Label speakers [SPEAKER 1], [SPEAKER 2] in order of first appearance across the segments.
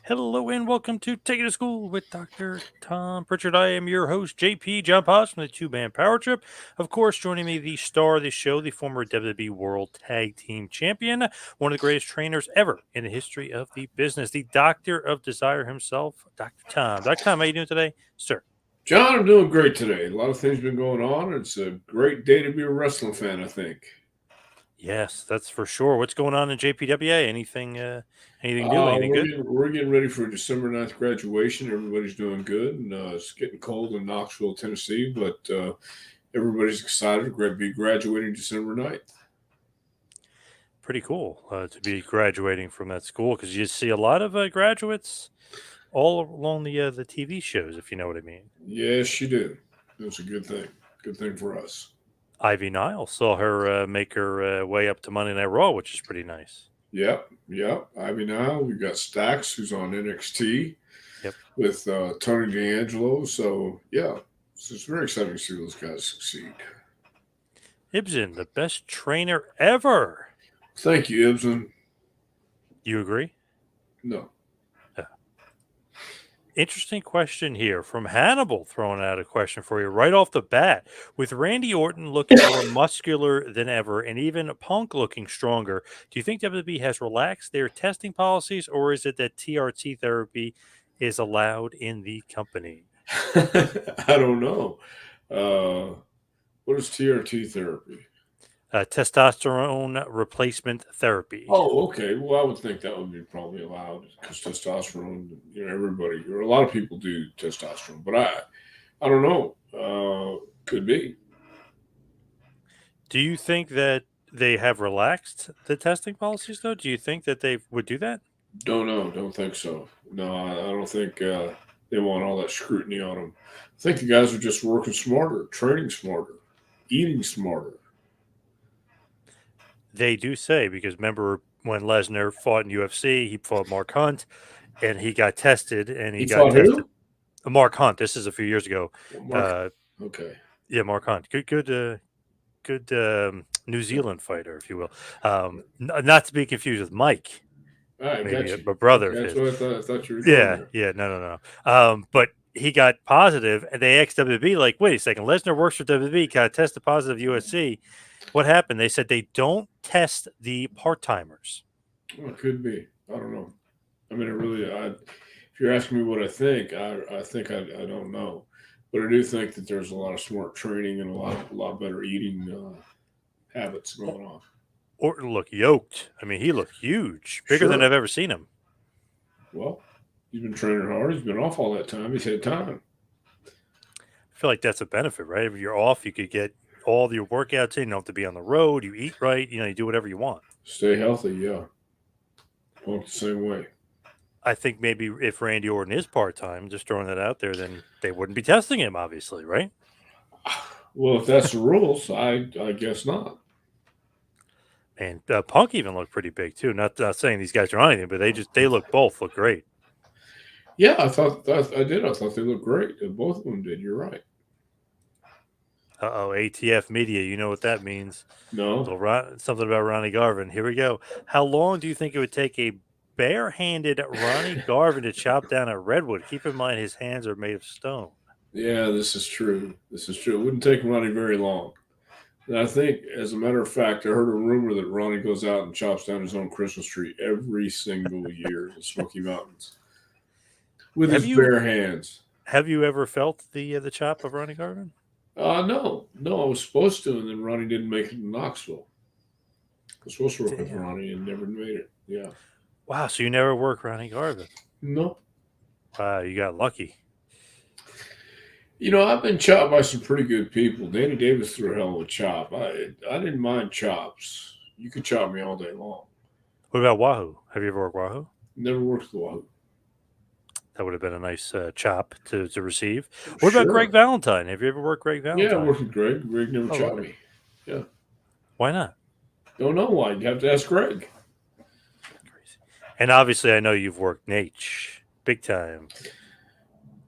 [SPEAKER 1] Hello and welcome to Take It to School with Dr. Tom Prichard. I am your host, JP John Paz from the Two Man Power Trip. Of course, joining me, the star of the show, the former WWE World Tag Team Champion, one of the greatest trainers ever in the history of the business, the Doctor of Desire himself, Dr. Tom. Dr. Tom, how you doing today, sir?
[SPEAKER 2] John, I'm doing great today. A lot of things been going on. It's a great day to be a wrestling fan, I think.
[SPEAKER 1] Yes, that's for sure. What's going on in JPWA? Anything new? Anything
[SPEAKER 2] We're
[SPEAKER 1] good?
[SPEAKER 2] getting ready for December 9th graduation. Everybody's doing good, and it's getting cold in Knoxville, Tennessee, but everybody's excited to be graduating December 9th.
[SPEAKER 1] Pretty cool to be graduating from that school because you see a lot of graduates all along the TV shows, if you know what I mean.
[SPEAKER 2] Yes, you do. That's a good thing. Good thing for us.
[SPEAKER 1] Ivy Nile saw her make her way up to Monday Night Raw, which is pretty nice.
[SPEAKER 2] Yep. Ivy now. We've got Stax, who's on NXT
[SPEAKER 1] Yep.
[SPEAKER 2] with Tony D'Angelo. So, yeah, it's very exciting to see those guys succeed.
[SPEAKER 1] Ibsen, the best trainer ever.
[SPEAKER 2] Thank you, Ibsen.
[SPEAKER 1] You agree?
[SPEAKER 2] No.
[SPEAKER 1] Interesting question here from Hannibal, throwing out a question for you right off the bat. With Randy Orton looking more muscular than ever and even Punk looking stronger, do you think WWE has relaxed their testing policies, or is it that TRT therapy is allowed in the company?
[SPEAKER 2] I don't know. What is TRT therapy?
[SPEAKER 1] Testosterone replacement therapy.
[SPEAKER 2] Oh, okay. Well, I would think that would be probably allowed because testosterone, everybody or a lot of people do testosterone, but I don't know. Could be.
[SPEAKER 1] Do you think that they have relaxed the testing policies, though? Do you think that they would do that?
[SPEAKER 2] Don't know. Don't think so. No, I don't think they want all that scrutiny on them. I think the guys are just working smarter, training smarter, eating smarter.
[SPEAKER 1] They do say, because remember when Lesnar fought in UFC, he fought Mark Hunt, and he got tested, and he
[SPEAKER 2] He
[SPEAKER 1] got
[SPEAKER 2] fought
[SPEAKER 1] tested.
[SPEAKER 2] who?
[SPEAKER 1] Mark Hunt. This is a few years ago.
[SPEAKER 2] Mark.
[SPEAKER 1] Uh,
[SPEAKER 2] Okay.
[SPEAKER 1] yeah, Mark Hunt. Good New Zealand fighter, if you will. Not to be confused with Mike,
[SPEAKER 2] I
[SPEAKER 1] maybe
[SPEAKER 2] got
[SPEAKER 1] a
[SPEAKER 2] you.
[SPEAKER 1] brother
[SPEAKER 2] Okay,
[SPEAKER 1] of
[SPEAKER 2] that's
[SPEAKER 1] his.
[SPEAKER 2] what I thought you were going
[SPEAKER 1] Yeah,
[SPEAKER 2] there.
[SPEAKER 1] yeah, no. But he got positive, and they asked WWE, like, wait a second, Lesnar works for WWE, got tested positive USC. What happened? They said they don't test the part timers.
[SPEAKER 2] Well, it could be. I don't know. I mean, if you're asking me what I think I don't know, but I do think that there's a lot of smart training and a lot better eating habits going on.
[SPEAKER 1] Orton looked yoked. I mean, he looked huge, bigger than
[SPEAKER 2] Sure.
[SPEAKER 1] I've ever seen him.
[SPEAKER 2] Well, he's been training hard. He's been off all that time. He's had time.
[SPEAKER 1] I feel like that's a benefit, right? If you're off, you could get all your workouts in. You don't have to be on the road. You eat right. You do whatever you want.
[SPEAKER 2] Stay healthy. Yeah. Punk the same way.
[SPEAKER 1] I think maybe if Randy Orton is part time, just throwing that out there, then they wouldn't be testing him, obviously, right?
[SPEAKER 2] Well, if that's the rules, I guess not.
[SPEAKER 1] And Punk even looked pretty big too. Not saying these guys are on anything, but they both look great.
[SPEAKER 2] Yeah, I did. I thought they looked great. Both of them did. You're right.
[SPEAKER 1] ATF media, you know what that means.
[SPEAKER 2] No.
[SPEAKER 1] Something about Ronnie Garvin. Here we go. How long do you think it would take a barehanded Ronnie Garvin to chop down a redwood? Keep in mind his hands are made of stone.
[SPEAKER 2] Yeah, this is true. This is true. It wouldn't take Ronnie very long. And I think, as a matter of fact, I heard a rumor that Ronnie goes out and chops down his own Christmas tree every single year in the Smoky Mountains with
[SPEAKER 1] Have
[SPEAKER 2] his
[SPEAKER 1] you
[SPEAKER 2] bare hands.
[SPEAKER 1] have you ever felt the chop of Ronnie Garvin?
[SPEAKER 2] No, I was supposed to, and then Ronnie didn't make it in Knoxville. I was supposed to work with
[SPEAKER 1] Damn.
[SPEAKER 2] Ronnie and never made it. Yeah.
[SPEAKER 1] Wow, so you never worked Ronnie Garvin.
[SPEAKER 2] No.
[SPEAKER 1] Wow, you got lucky.
[SPEAKER 2] I've been chopped by some pretty good people. Danny Davis threw a hell of a chop. I didn't mind chops. You could chop me all day long.
[SPEAKER 1] What about Wahoo? Have you ever worked Wahoo?
[SPEAKER 2] Never worked the Wahoo.
[SPEAKER 1] That would have been a nice chop to receive. What about Greg
[SPEAKER 2] Sure.
[SPEAKER 1] Valentine? Have you ever worked Greg
[SPEAKER 2] Yeah, I
[SPEAKER 1] Valentine?
[SPEAKER 2] worked with Greg. Greg never
[SPEAKER 1] Oh,
[SPEAKER 2] chopped
[SPEAKER 1] really?
[SPEAKER 2] me. Yeah.
[SPEAKER 1] Why not?
[SPEAKER 2] Don't know why. You have to ask Greg.
[SPEAKER 1] Crazy. And obviously, I know you've worked Nate big time.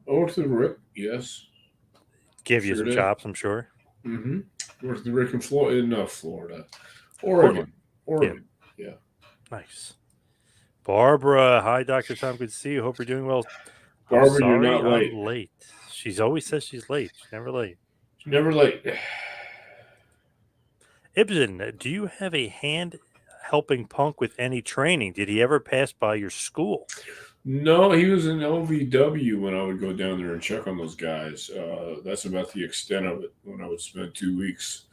[SPEAKER 2] I worked with Rick. Yes.
[SPEAKER 1] Give you
[SPEAKER 2] Sure
[SPEAKER 1] some
[SPEAKER 2] did.
[SPEAKER 1] chops, I'm sure.
[SPEAKER 2] Mm-hmm. Worked with Rick in Florida.
[SPEAKER 1] Portland.
[SPEAKER 2] Oregon.
[SPEAKER 1] Yeah,
[SPEAKER 2] Yeah.
[SPEAKER 1] nice. Barbara, hi, Dr. Tom. Good to see you. Hope you're doing well. I'm
[SPEAKER 2] Barbara, you're
[SPEAKER 1] sorry
[SPEAKER 2] not
[SPEAKER 1] I'm
[SPEAKER 2] late.
[SPEAKER 1] late. She's always says she's late. She's never late.
[SPEAKER 2] You're never late.
[SPEAKER 1] Ibsen, do you have a hand helping Punk with any training? Did he ever pass by your school?
[SPEAKER 2] No, he was in OVW when I would go down there and check on those guys. That's about the extent of it. When I would spend 2 weeks,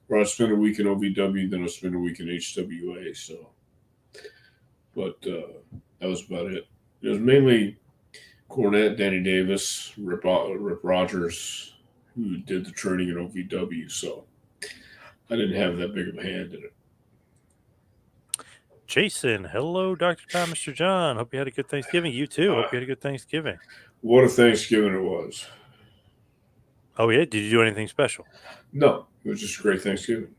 [SPEAKER 2] or I'd spend a week in OVW, then I'd spend a week in HWA. So, but that was about it. It was mainly Cornette, Danny Davis, Rip Rogers, who did the training in OVW. So I didn't have that big of a hand in it.
[SPEAKER 1] Jason, hello, Dr. Tom, Mr. John. Hope you had a good Thanksgiving. You too. Hope you had a good Thanksgiving.
[SPEAKER 2] What a Thanksgiving it was.
[SPEAKER 1] Oh, yeah? Did you do anything special?
[SPEAKER 2] No, it was just a great Thanksgiving.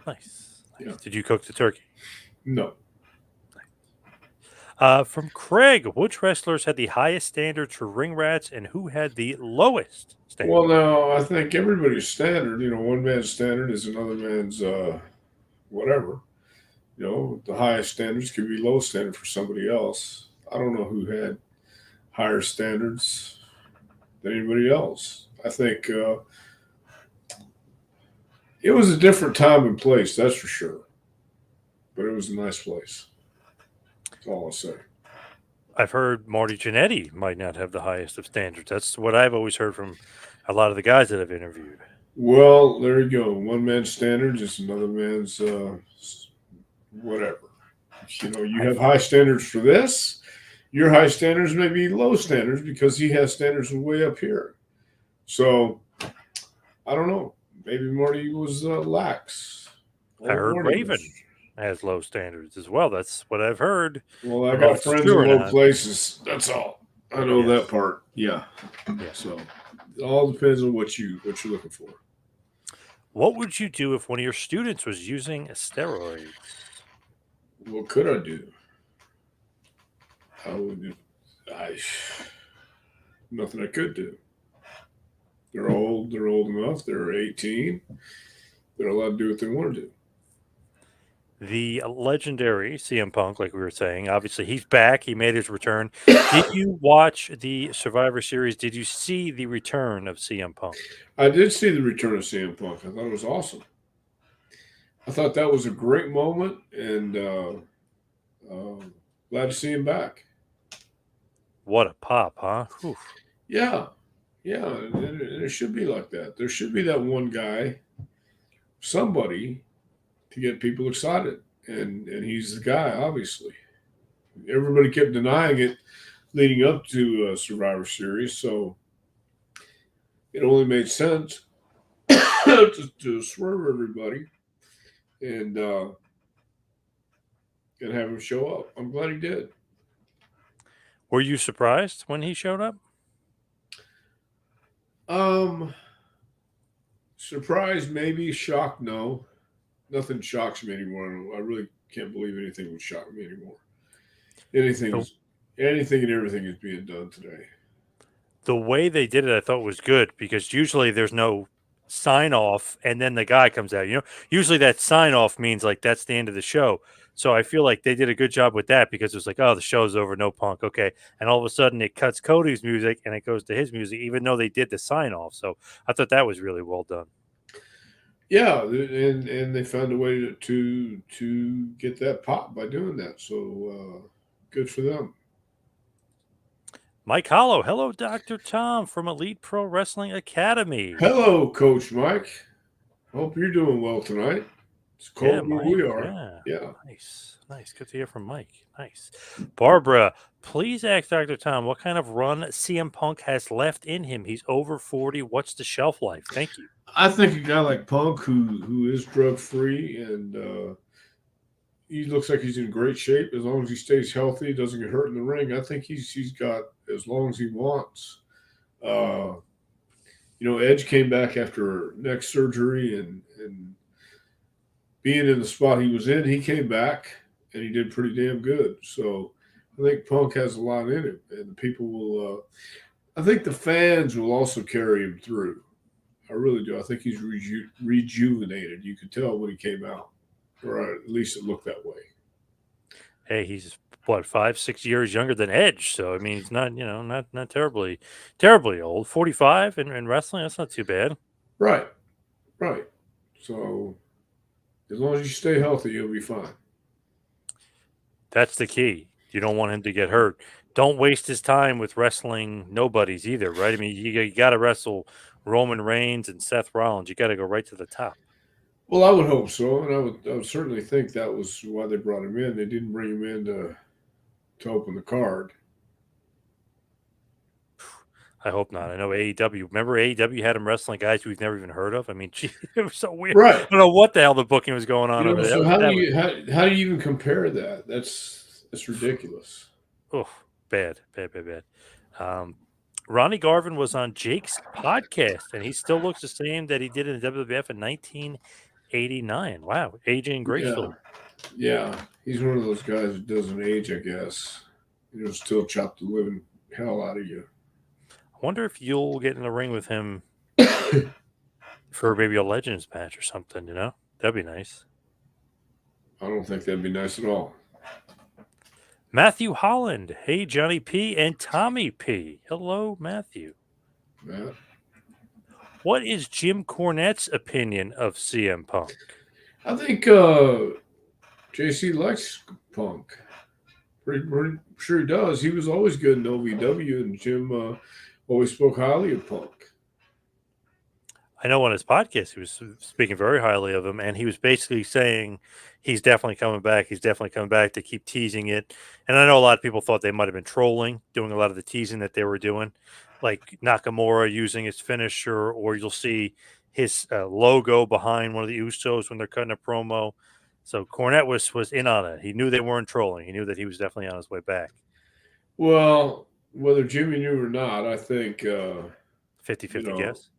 [SPEAKER 1] Nice.
[SPEAKER 2] Yeah.
[SPEAKER 1] Did you cook the turkey?
[SPEAKER 2] No.
[SPEAKER 1] From Craig, which wrestlers had the highest standards for ring rats and who had the lowest standard?
[SPEAKER 2] Well, now I think everybody's standard. One man's standard is another man's whatever. The highest standards could be low standard for somebody else. I don't know who had higher standards than anybody else. I think it was a different time and place, that's for sure. But it was a nice place. That's all I'll say.
[SPEAKER 1] I've heard Marty Jannetty might not have the highest of standards. That's what I've always heard from a lot of the guys that I've interviewed.
[SPEAKER 2] Well, there you go. One man's standards is another man's whatever. You have high standards for this. Your high standards may be low standards because he has standards way up here. So, I don't know. Maybe Marty was lax.
[SPEAKER 1] I heard Raven has low standards as well. That's what I've heard.
[SPEAKER 2] Well, I got friends in low places. That's all. I know that part. Yeah. So it all depends on what you're looking for.
[SPEAKER 1] What would you do if one of your students was using steroids?
[SPEAKER 2] What could I do? Nothing I could do. They're old enough. They're 18. They're allowed to do what they want to do.
[SPEAKER 1] The legendary CM Punk, like we were saying, obviously he's back. He made his return. Did you watch the Survivor Series? Did you see the return of CM Punk?
[SPEAKER 2] I did see the return of CM Punk. I thought it was awesome. I thought that was a great moment, and glad to see him back.
[SPEAKER 1] What a pop, huh? Whew.
[SPEAKER 2] Yeah. And it should be like that. There should be that one guy, somebody, to get people excited, and he's the guy. Obviously, everybody kept denying it leading up to Survivor Series, so it only made sense to swerve everybody and have him show up. I'm glad he did.
[SPEAKER 1] Were you surprised when he showed up?
[SPEAKER 2] Surprised, maybe. Shocked, no. Nothing shocks me anymore. I really can't believe anything would shock me anymore. Anything and everything is being done today.
[SPEAKER 1] The way they did it, I thought was good because usually there's no sign off and then the guy comes out. Usually that sign off means like that's the end of the show. So I feel like they did a good job with that because it was like, oh, the show's over, no Punk, okay. And all of a sudden it cuts Cody's music and it goes to his music, even though they did the sign off. So I thought that was really well done.
[SPEAKER 2] Yeah, and they found a way to get that pop by doing that. So good for them.
[SPEAKER 1] Mike Hollow, hello, Dr. Tom from Elite Pro Wrestling Academy.
[SPEAKER 2] Hello, Coach Mike. Hope you're doing well tonight. It's cold where we are. Yeah.
[SPEAKER 1] Nice. Good to hear from Mike. Nice. Barbara, please ask Dr. Tom what kind of run CM Punk has left in him. He's over 40. What's the shelf life? Thank you.
[SPEAKER 2] I think a guy like Punk who is drug free and he looks like he's in great shape as long as he stays healthy, doesn't get hurt in the ring. I think he's got as long as he wants. Edge came back after neck surgery and being in the spot he was in, he came back and he did pretty damn good. So I think Punk has a lot in him, and the people will. I think the fans will also carry him through. I really do. I think he's rejuvenated. You could tell when he came out, or at least it looked that way.
[SPEAKER 1] Hey, he's what, 5, 6 years younger than Edge. So I mean, he's not, not terribly old. 45 in wrestling, that's not too bad.
[SPEAKER 2] Right, right. So as long as you stay healthy, you'll be fine.
[SPEAKER 1] That's the key. You don't want him to get hurt. Don't waste his time with wrestling nobodies either, right? I mean, you got to wrestle Roman Reigns and Seth Rollins. You got to go right to the top.
[SPEAKER 2] Well, I would hope so, and I would certainly think that was why they brought him in. They didn't bring him in to open the card.
[SPEAKER 1] I hope not. I know AEW. Remember AEW had him wrestling guys we've never even heard of. I mean, gee, it was so weird.
[SPEAKER 2] Right.
[SPEAKER 1] I don't know what the hell the booking was going on over there.
[SPEAKER 2] So how do you even compare that? That's ridiculous.
[SPEAKER 1] Oh, bad. Ronnie Garvin was on Jake's podcast, and he still looks the same that he did in the WWF in 1989. Wow, aging gracefully.
[SPEAKER 2] Yeah. He's one of those guys that doesn't age, I guess. Still chop the living hell out of you.
[SPEAKER 1] I wonder if you'll get in the ring with him for maybe a Legends match or something, That'd be nice.
[SPEAKER 2] I don't think that'd be nice at all.
[SPEAKER 1] Matthew Holland. Hey, Johnny P. and Tommy P. Hello, Matthew.
[SPEAKER 2] Matt?
[SPEAKER 1] What is Jim Cornette's opinion of CM Punk?
[SPEAKER 2] I think JC likes Punk. Pretty sure he does. He was always good in OVW, and Jim always spoke highly of Punk.
[SPEAKER 1] I know on his podcast he was speaking very highly of him, and he was basically saying he's definitely coming back. He's definitely coming back, to keep teasing it. And I know a lot of people thought they might have been trolling, doing a lot of the teasing that they were doing, like Nakamura using his finisher, or you'll see his logo behind one of the Usos when they're cutting a promo. So Cornette was in on it. He knew they weren't trolling. He knew that he was definitely on his way back.
[SPEAKER 2] Well, whether Jimmy knew or not, I think
[SPEAKER 1] 50-50 guess.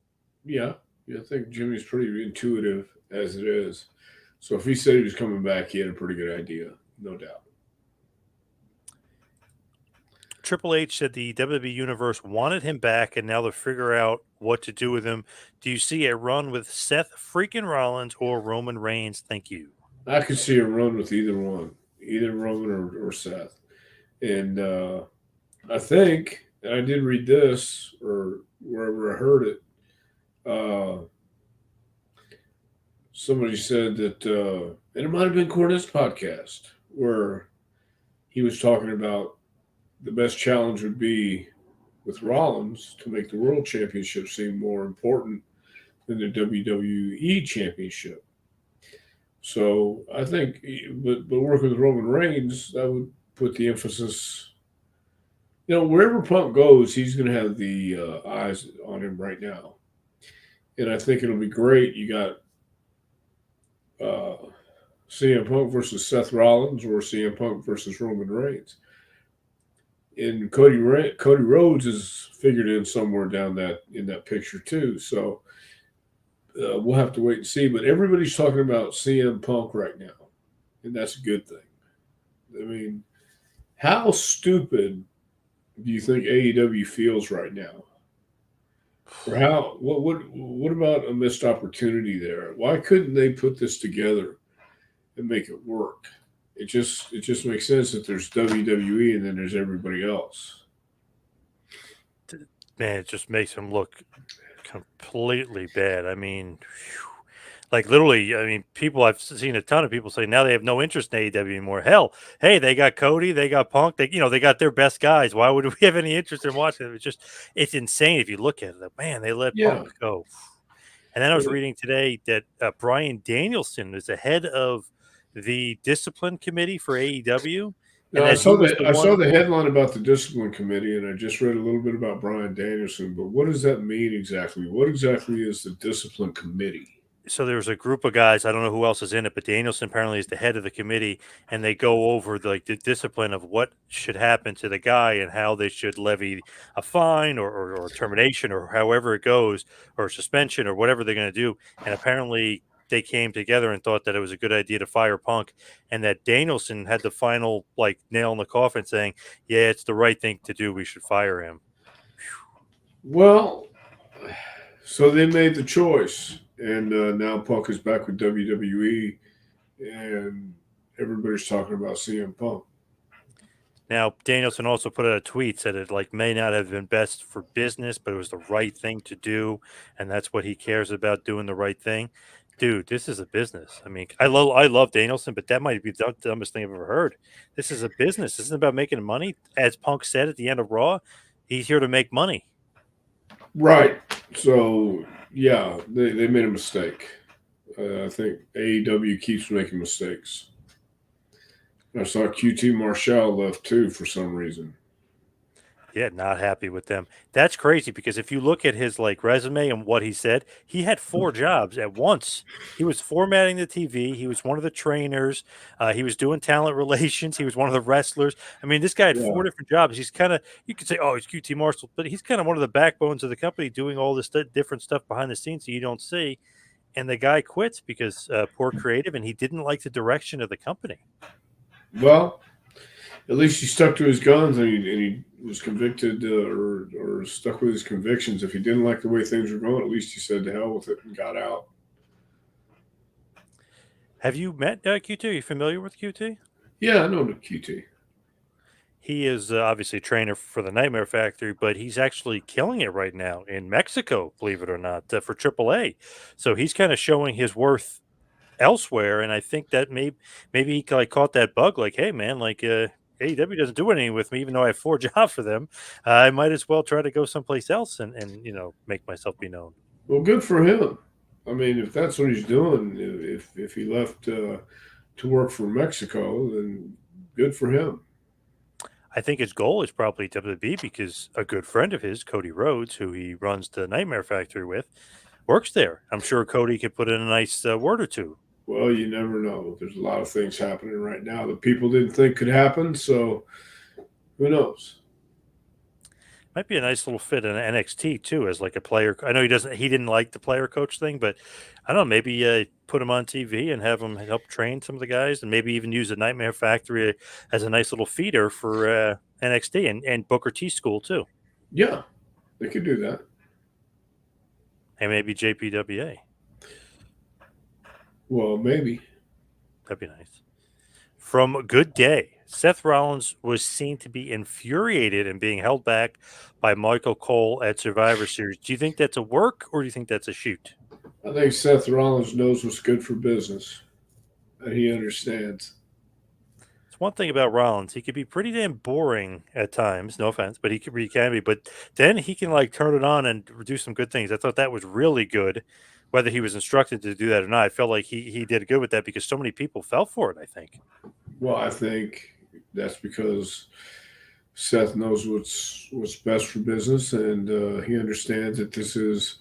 [SPEAKER 2] Yeah, I think Jimmy's pretty intuitive as it is. So if he said he was coming back, he had a pretty good idea, no doubt.
[SPEAKER 1] Triple H said the WWE Universe wanted him back, and now they'll figure out what to do with him. Do you see a run with Seth freaking Rollins or Roman Reigns? Thank you.
[SPEAKER 2] I could see a run with either one, either Roman or Seth. And I think, and I did read this or wherever I heard it, somebody said that, and it might have been Cornette's podcast, where he was talking about the best challenge would be with Rollins to make the World Championship seem more important than the WWE Championship. So I think, but working with Roman Reigns, that would put the emphasis. Wherever Punk goes, he's going to have the eyes on him right now, and I think it'll be great. You got CM Punk versus Seth Rollins, or CM Punk versus Roman Reigns, and Cody Rhodes is figured in somewhere in that picture too. So. We'll have to wait and see, but everybody's talking about CM Punk right now, and that's a good thing. I mean, how stupid do you think AEW feels right now? Or what about a missed opportunity there? Why couldn't they put this together and make it work? It just makes sense that there's WWE and then there's everybody else.
[SPEAKER 1] Man, it just makes them look completely bad. I mean, like literally, I've seen a ton of people say now they have no interest in AEW anymore. Hell, hey, they got Cody, they got Punk, they got their best guys. Why would we have any interest in watching them? It's insane if you look at it. Man, they let Punk go. And then I was reading today that Bryan Danielson is the head of the discipline committee for AEW.
[SPEAKER 2] I saw the headline about the discipline committee, and I just read a little bit about Bryan Danielson. But what does that mean exactly? What exactly is the discipline committee?
[SPEAKER 1] So there's a group of guys. I don't know who else is in it, but Danielson apparently is the head of the committee, and they go over the discipline of what should happen to the guy and how they should levy a fine or termination or however it goes, or suspension or whatever they're going to do. And apparently they came together and thought that it was a good idea to fire Punk, and that Danielson had the final nail in the coffin saying, yeah, it's the right thing to do. We should fire him.
[SPEAKER 2] Well, so they made the choice, and now Punk is back with WWE, and everybody's talking about CM Punk.
[SPEAKER 1] Now, Danielson also put out a tweet, said it like may not have been best for business, but it was the right thing to do, and that's what he cares about, doing the right thing. Dude, this is a business. I mean, I love Danielson, but that might be the dumbest thing I've ever heard. This is a business. This isn't about making money. As Punk said at the end of Raw, he's here to make money.
[SPEAKER 2] Right. So yeah, they made a mistake. I think AEW keeps making mistakes. I saw QT Marshall left too for some reason.
[SPEAKER 1] Yeah, not happy with them. That's crazy because if you look at his like resume and what he said, he had 4 jobs at once. He was formatting the TV. He was one of the trainers. He was doing talent relations. He was one of the wrestlers. I mean, this guy had
[SPEAKER 2] Yeah.
[SPEAKER 1] 4 different jobs. He's kind of, you could say, oh, he's QT Marshall, but he's kind of one of the backbones of the company, doing all this different stuff behind the scenes that you don't see. And the guy quits because poor creative, and he didn't like the direction of the company.
[SPEAKER 2] Well, at least he stuck to his guns and he was convicted or stuck with his convictions. If he didn't like the way things were going, at least he said to hell with it and got out.
[SPEAKER 1] Have you met QT? Are you familiar with QT?
[SPEAKER 2] Yeah, I know the QT.
[SPEAKER 1] He is obviously a trainer for the Nightmare Factory, but he's actually killing it right now in Mexico, believe it or not, for AAA. So he's kind of showing his worth elsewhere, and I think that maybe he like caught that bug, like, hey man, like AEW doesn't do anything with me, even though I have 4 jobs for them. I might as well try to go someplace else and make myself be known.
[SPEAKER 2] Well, good for him. I mean, if that's what he's doing, if he left to work for Mexico, then good for him.
[SPEAKER 1] I think his goal is probably WWE because a good friend of his, Cody Rhodes, who he runs the Nightmare Factory with, works there. I'm sure Cody could put in a nice word or two.
[SPEAKER 2] Well, you never know. There's a lot of things happening right now that people didn't think could happen. So who knows?
[SPEAKER 1] Might be a nice little fit in NXT too, as like a player. I know he didn't like the player coach thing, but I don't know. Maybe put him on TV and have him help train some of the guys, and maybe even use the Nightmare Factory as a nice little feeder for NXT and Booker T school too,
[SPEAKER 2] Yeah, they could do that.
[SPEAKER 1] and maybe JPWA.
[SPEAKER 2] Well, maybe.
[SPEAKER 1] That'd be nice. From Good Day, Seth Rollins was seen to be infuriated and being held back by Michael Cole at Survivor Series. Do you think that's a work or do you think that's a shoot?
[SPEAKER 2] I think Seth Rollins knows what's good for business, and he understands.
[SPEAKER 1] It's one thing about Rollins; he could be pretty damn boring at times. No offense, but he can be. But then he can like turn it on and do some good things. I thought that was really good. Whether he was instructed to do that or not, I felt like he did good with that because so many people fell for it. I think.
[SPEAKER 2] Well, I think that's because Seth knows what's best for business, and he understands that this is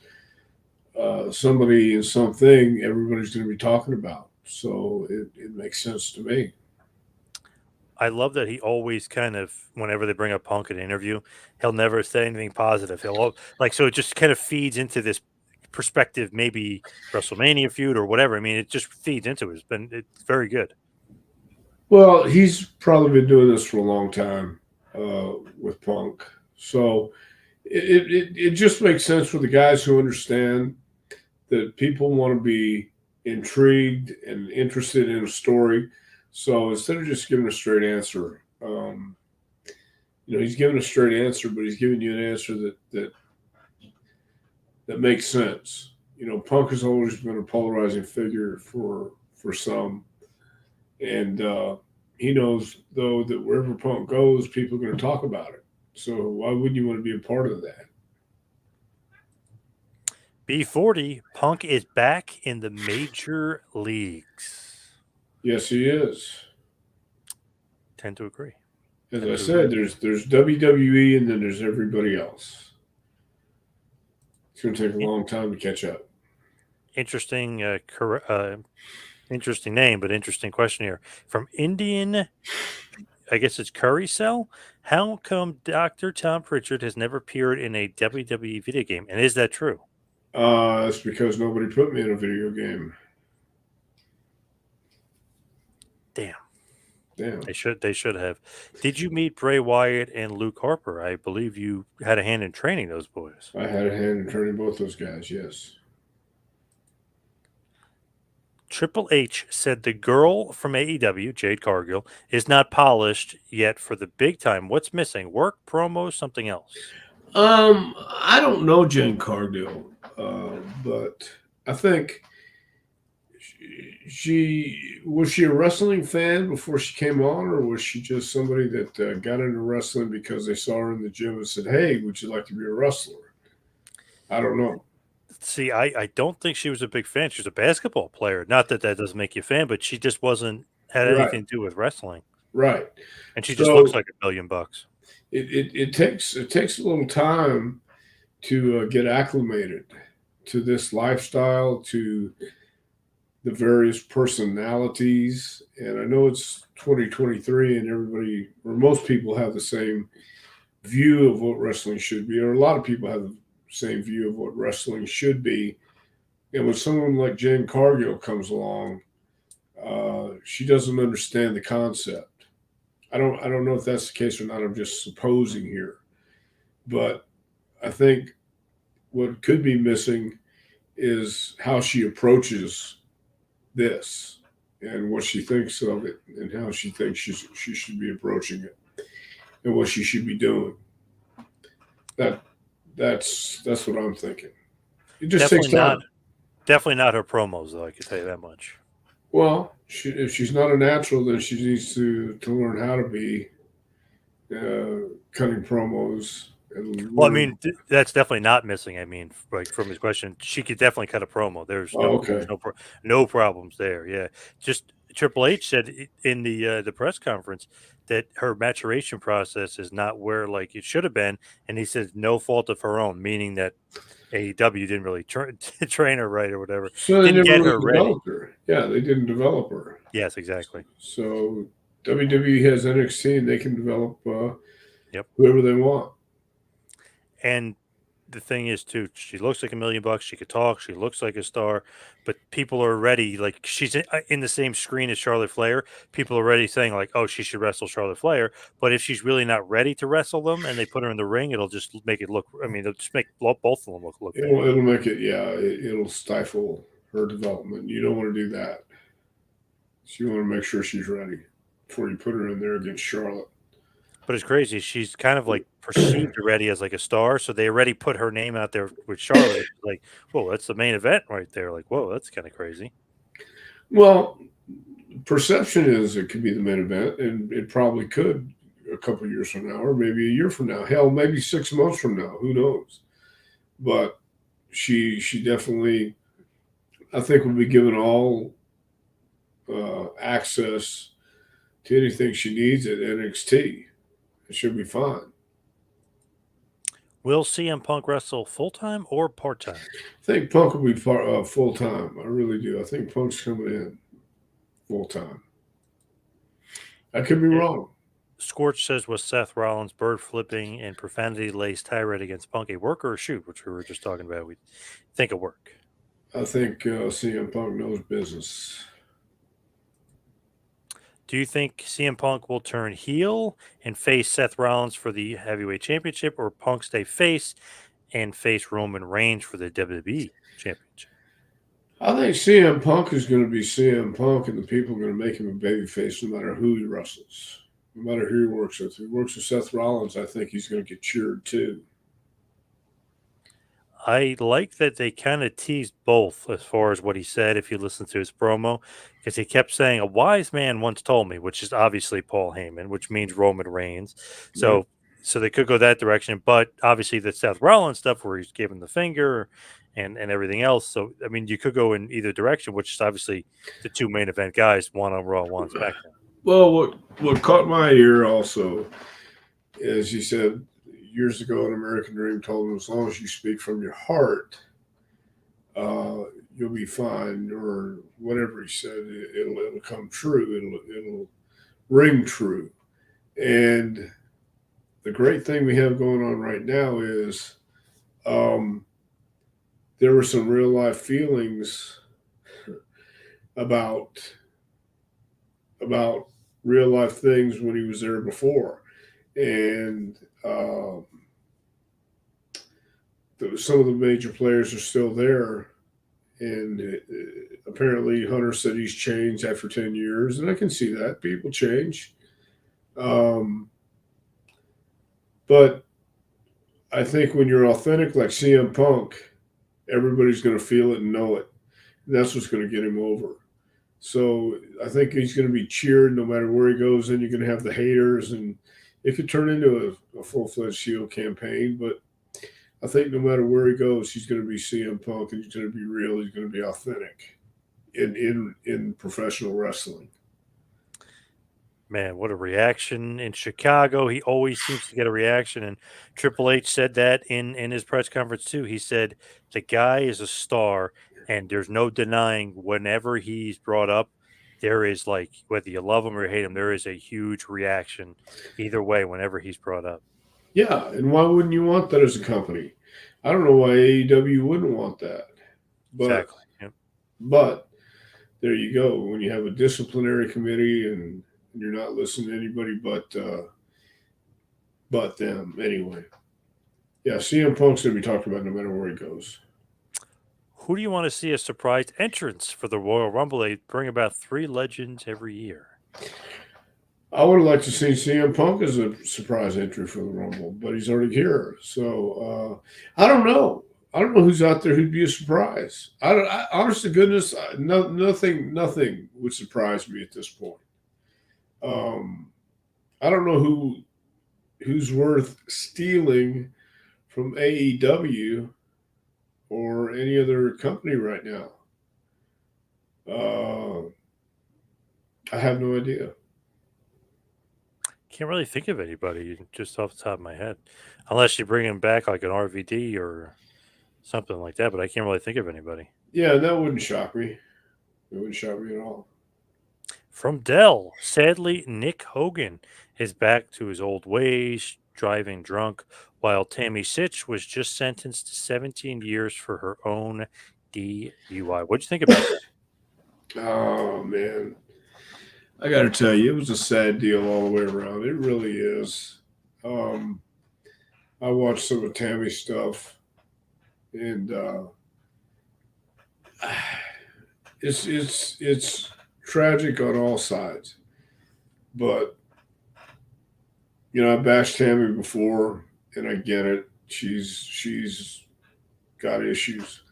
[SPEAKER 2] somebody and something everybody's going to be talking about. So it makes sense to me.
[SPEAKER 1] I love that he always kind of, whenever they bring up Punk in an interview, he'll never say anything positive. Like, so it just kind of feeds into this perspective, maybe WrestleMania feud or whatever. I mean, it just feeds into it. It's very good.
[SPEAKER 2] Well, he's probably been doing this for a long time with Punk, so it just makes sense for the guys who understand that people want to be intrigued and interested in a story. So instead of just giving a straight answer, he's giving a straight answer, but he's giving you an answer that makes sense. Punk has always been a polarizing figure for some, and he knows though that wherever Punk goes, people are going to talk about it. So why wouldn't you want to be a part of that?
[SPEAKER 1] B40, Punk is back in the major leagues.
[SPEAKER 2] Yes, he is.
[SPEAKER 1] Tend to agree.
[SPEAKER 2] As I said, there's WWE and then there's everybody else. It's going to take a long time to catch up.
[SPEAKER 1] Interesting, interesting name, but interesting question here from Indian. I guess it's Curry Cell. How come Dr. Tom Prichard has never appeared in a WWE video game, and is that true?
[SPEAKER 2] It's because nobody put me in a video game.
[SPEAKER 1] Damn.
[SPEAKER 2] Damn.
[SPEAKER 1] They should have. Did you meet Bray Wyatt and Luke Harper? I believe you had a hand in training those boys.
[SPEAKER 2] I had a hand in training both those guys, yes.
[SPEAKER 1] Triple H said the girl from AEW, Jade Cargill, is not polished yet for the big time. What's missing? Work, promos, something else?
[SPEAKER 2] I don't know Jen Cargill, but I think she was she a wrestling fan before she came on, or was she just somebody that got into wrestling because they saw her in the gym and said, "Hey, would you like to be a wrestler?" I don't know.
[SPEAKER 1] See, I don't think she was a big fan. She was a basketball player. Not that that doesn't make you a fan, but she just wasn't had
[SPEAKER 2] Right,
[SPEAKER 1] anything to do with wrestling.
[SPEAKER 2] right.
[SPEAKER 1] And she just looks
[SPEAKER 2] So
[SPEAKER 1] like $1 billion.
[SPEAKER 2] it takes a little time to get acclimated to this lifestyle, to the various personalities. And I know it's 2023 and everybody, or most people, have the same view of what wrestling should be, or a lot of people have the same view of what wrestling should be. And when someone like Jen Cargill comes along, she doesn't understand the concept. I don't know if that's the case or not. I'm just supposing here, but I think what could be missing is how she approaches this and what she thinks of it and how she thinks she should be approaching it and what she should be doing. That that's what I'm thinking. It just takes
[SPEAKER 1] Definitely not.
[SPEAKER 2] time.
[SPEAKER 1] Definitely not her promos, though. I can tell you that much.
[SPEAKER 2] Well, if she's not a natural, then she needs to learn how to be cutting promos and
[SPEAKER 1] Well, I
[SPEAKER 2] learn.
[SPEAKER 1] mean, that's definitely not missing. I mean, like from his question, she could definitely cut a promo.
[SPEAKER 2] Oh,
[SPEAKER 1] There's
[SPEAKER 2] okay.
[SPEAKER 1] no problems there. Yeah, just Triple H said in the press conference that her maturation process is not where like it should have been, and he said no fault of her own, meaning that AEW didn't really train her right or whatever,
[SPEAKER 2] So they
[SPEAKER 1] didn't
[SPEAKER 2] never
[SPEAKER 1] get
[SPEAKER 2] really
[SPEAKER 1] her ready.
[SPEAKER 2] developed her. Yeah, they didn't develop her.
[SPEAKER 1] Yes, exactly.
[SPEAKER 2] So WWE has NXT and they can develop
[SPEAKER 1] Yep.
[SPEAKER 2] whoever they want.
[SPEAKER 1] And the thing is, too, she looks like $1 million. She could talk. She looks like a star, but people are already like she's in the same screen as Charlotte Flair. People are already saying like, "Oh, she should wrestle Charlotte Flair." But if she's really not ready to wrestle them, and they put her in the ring, it'll just make it look. I mean, it'll just make both of them look bad.
[SPEAKER 2] It'll make it, yeah, it'll stifle her development. You don't want to do that. So you want to make sure she's ready before you put her in there against Charlotte.
[SPEAKER 1] But it's crazy. She's kind of like perceived already as like a star, so they already put her name out there with Charlotte. Which is like, whoa, that's the main event right there. Like, whoa, that's kind of crazy.
[SPEAKER 2] Well, perception is it could be the main event, and it probably could a couple years from now, or maybe a year from now. Hell, maybe 6 months from now. Who knows? But she definitely, I think, will be given all access to anything she needs at NXT. It should be fine.
[SPEAKER 1] Will CM Punk wrestle full time or part time?
[SPEAKER 2] I think Punk will be full time. I really do. I think Punk's coming in full time. I could be wrong.
[SPEAKER 1] Scorch says, was Seth Rollins' bird flipping and profanity laced tirade against Punk a work or a shoot, which we were just talking about? We think a work.
[SPEAKER 2] I think CM Punk knows business.
[SPEAKER 1] Do you think CM Punk will turn heel and face Seth Rollins for the heavyweight championship, or Punk stay face and face Roman Reigns for the WWE championship?
[SPEAKER 2] I think CM Punk is going to be CM Punk, and the people are going to make him a babyface no matter who he wrestles, no matter who he works with. If he works with Seth Rollins, I think he's going to get cheered too.
[SPEAKER 1] I like that they kind of teased both as far as what he said, if you listen to his promo, because he kept saying, a wise man once told me, which is obviously Paul Heyman, which means Roman Reigns.
[SPEAKER 2] Right.
[SPEAKER 1] So they could go that direction, but obviously the Seth Rollins stuff where he's giving the finger and everything else. So, I mean, you could go in either direction, which is obviously the two main event guys, one on Raw, one on SmackDown.
[SPEAKER 2] Well, what caught my ear also is he said years ago an American Dream told him as long as you speak from your heart, you'll be fine, or whatever he said. It'll come true. It'll ring true. And the great thing we have going on right now is um, there were some real life feelings about about real life things when he was there before, and some of the major players are still there, And apparently Hunter said he's changed after 10 years, and I can see that. People change. Um, but I think when you're authentic like CM Punk, everybody's going to feel it and know it. And that's what's going to get him over. So I think he's going to be cheered no matter where he goes. Then you're going to have the haters, and it could turn into a full-fledged heel campaign. But I think no matter where he goes, he's going to be CM Punk, and he's going to be real. He's going to be authentic in professional wrestling.
[SPEAKER 1] Man, what a reaction in Chicago. He always seems to get a reaction. And Triple H said that in his press conference, too. He said, the guy is a star, and there's no denying whenever he's brought up, there is like, whether you love him or hate him, there is a huge reaction either way whenever he's brought up.
[SPEAKER 2] Yeah, and why wouldn't you want that as a company? I don't know why AEW wouldn't want that. But,
[SPEAKER 1] Exactly. Yep.
[SPEAKER 2] But there you go. When you have a disciplinary committee and you're not listening to anybody but them anyway. Yeah, CM Punk's going to be talked about no matter where he goes.
[SPEAKER 1] Who do you want to see a surprise entrance for the Royal Rumble? They bring about 3 legends every year.
[SPEAKER 2] I would have liked to see CM Punk as a surprise entry for the Rumble, but he's already here. So I don't know. I don't know who's out there who'd be a surprise. Honest to goodness, nothing would surprise me at this point. I don't know who's worth stealing from AEW or any other company right now. I have no idea.
[SPEAKER 1] Can't really think of anybody just off the top of my head, unless you bring him back like an RVD or something like that. But I can't really think of anybody.
[SPEAKER 2] Yeah, that wouldn't shock me. It wouldn't shock me at all.
[SPEAKER 1] From Dell, sadly, Nick Hogan is back to his old ways, driving drunk, while Tammy Sitch was just sentenced to 17 years for her own DUI. What'd you think about that?
[SPEAKER 2] Oh man, I got to tell you, it was a sad deal all the way around. It really is. I watched some of Tammy's stuff, and it's tragic on all sides. But I bashed Tammy before, and I get it. She's got issues,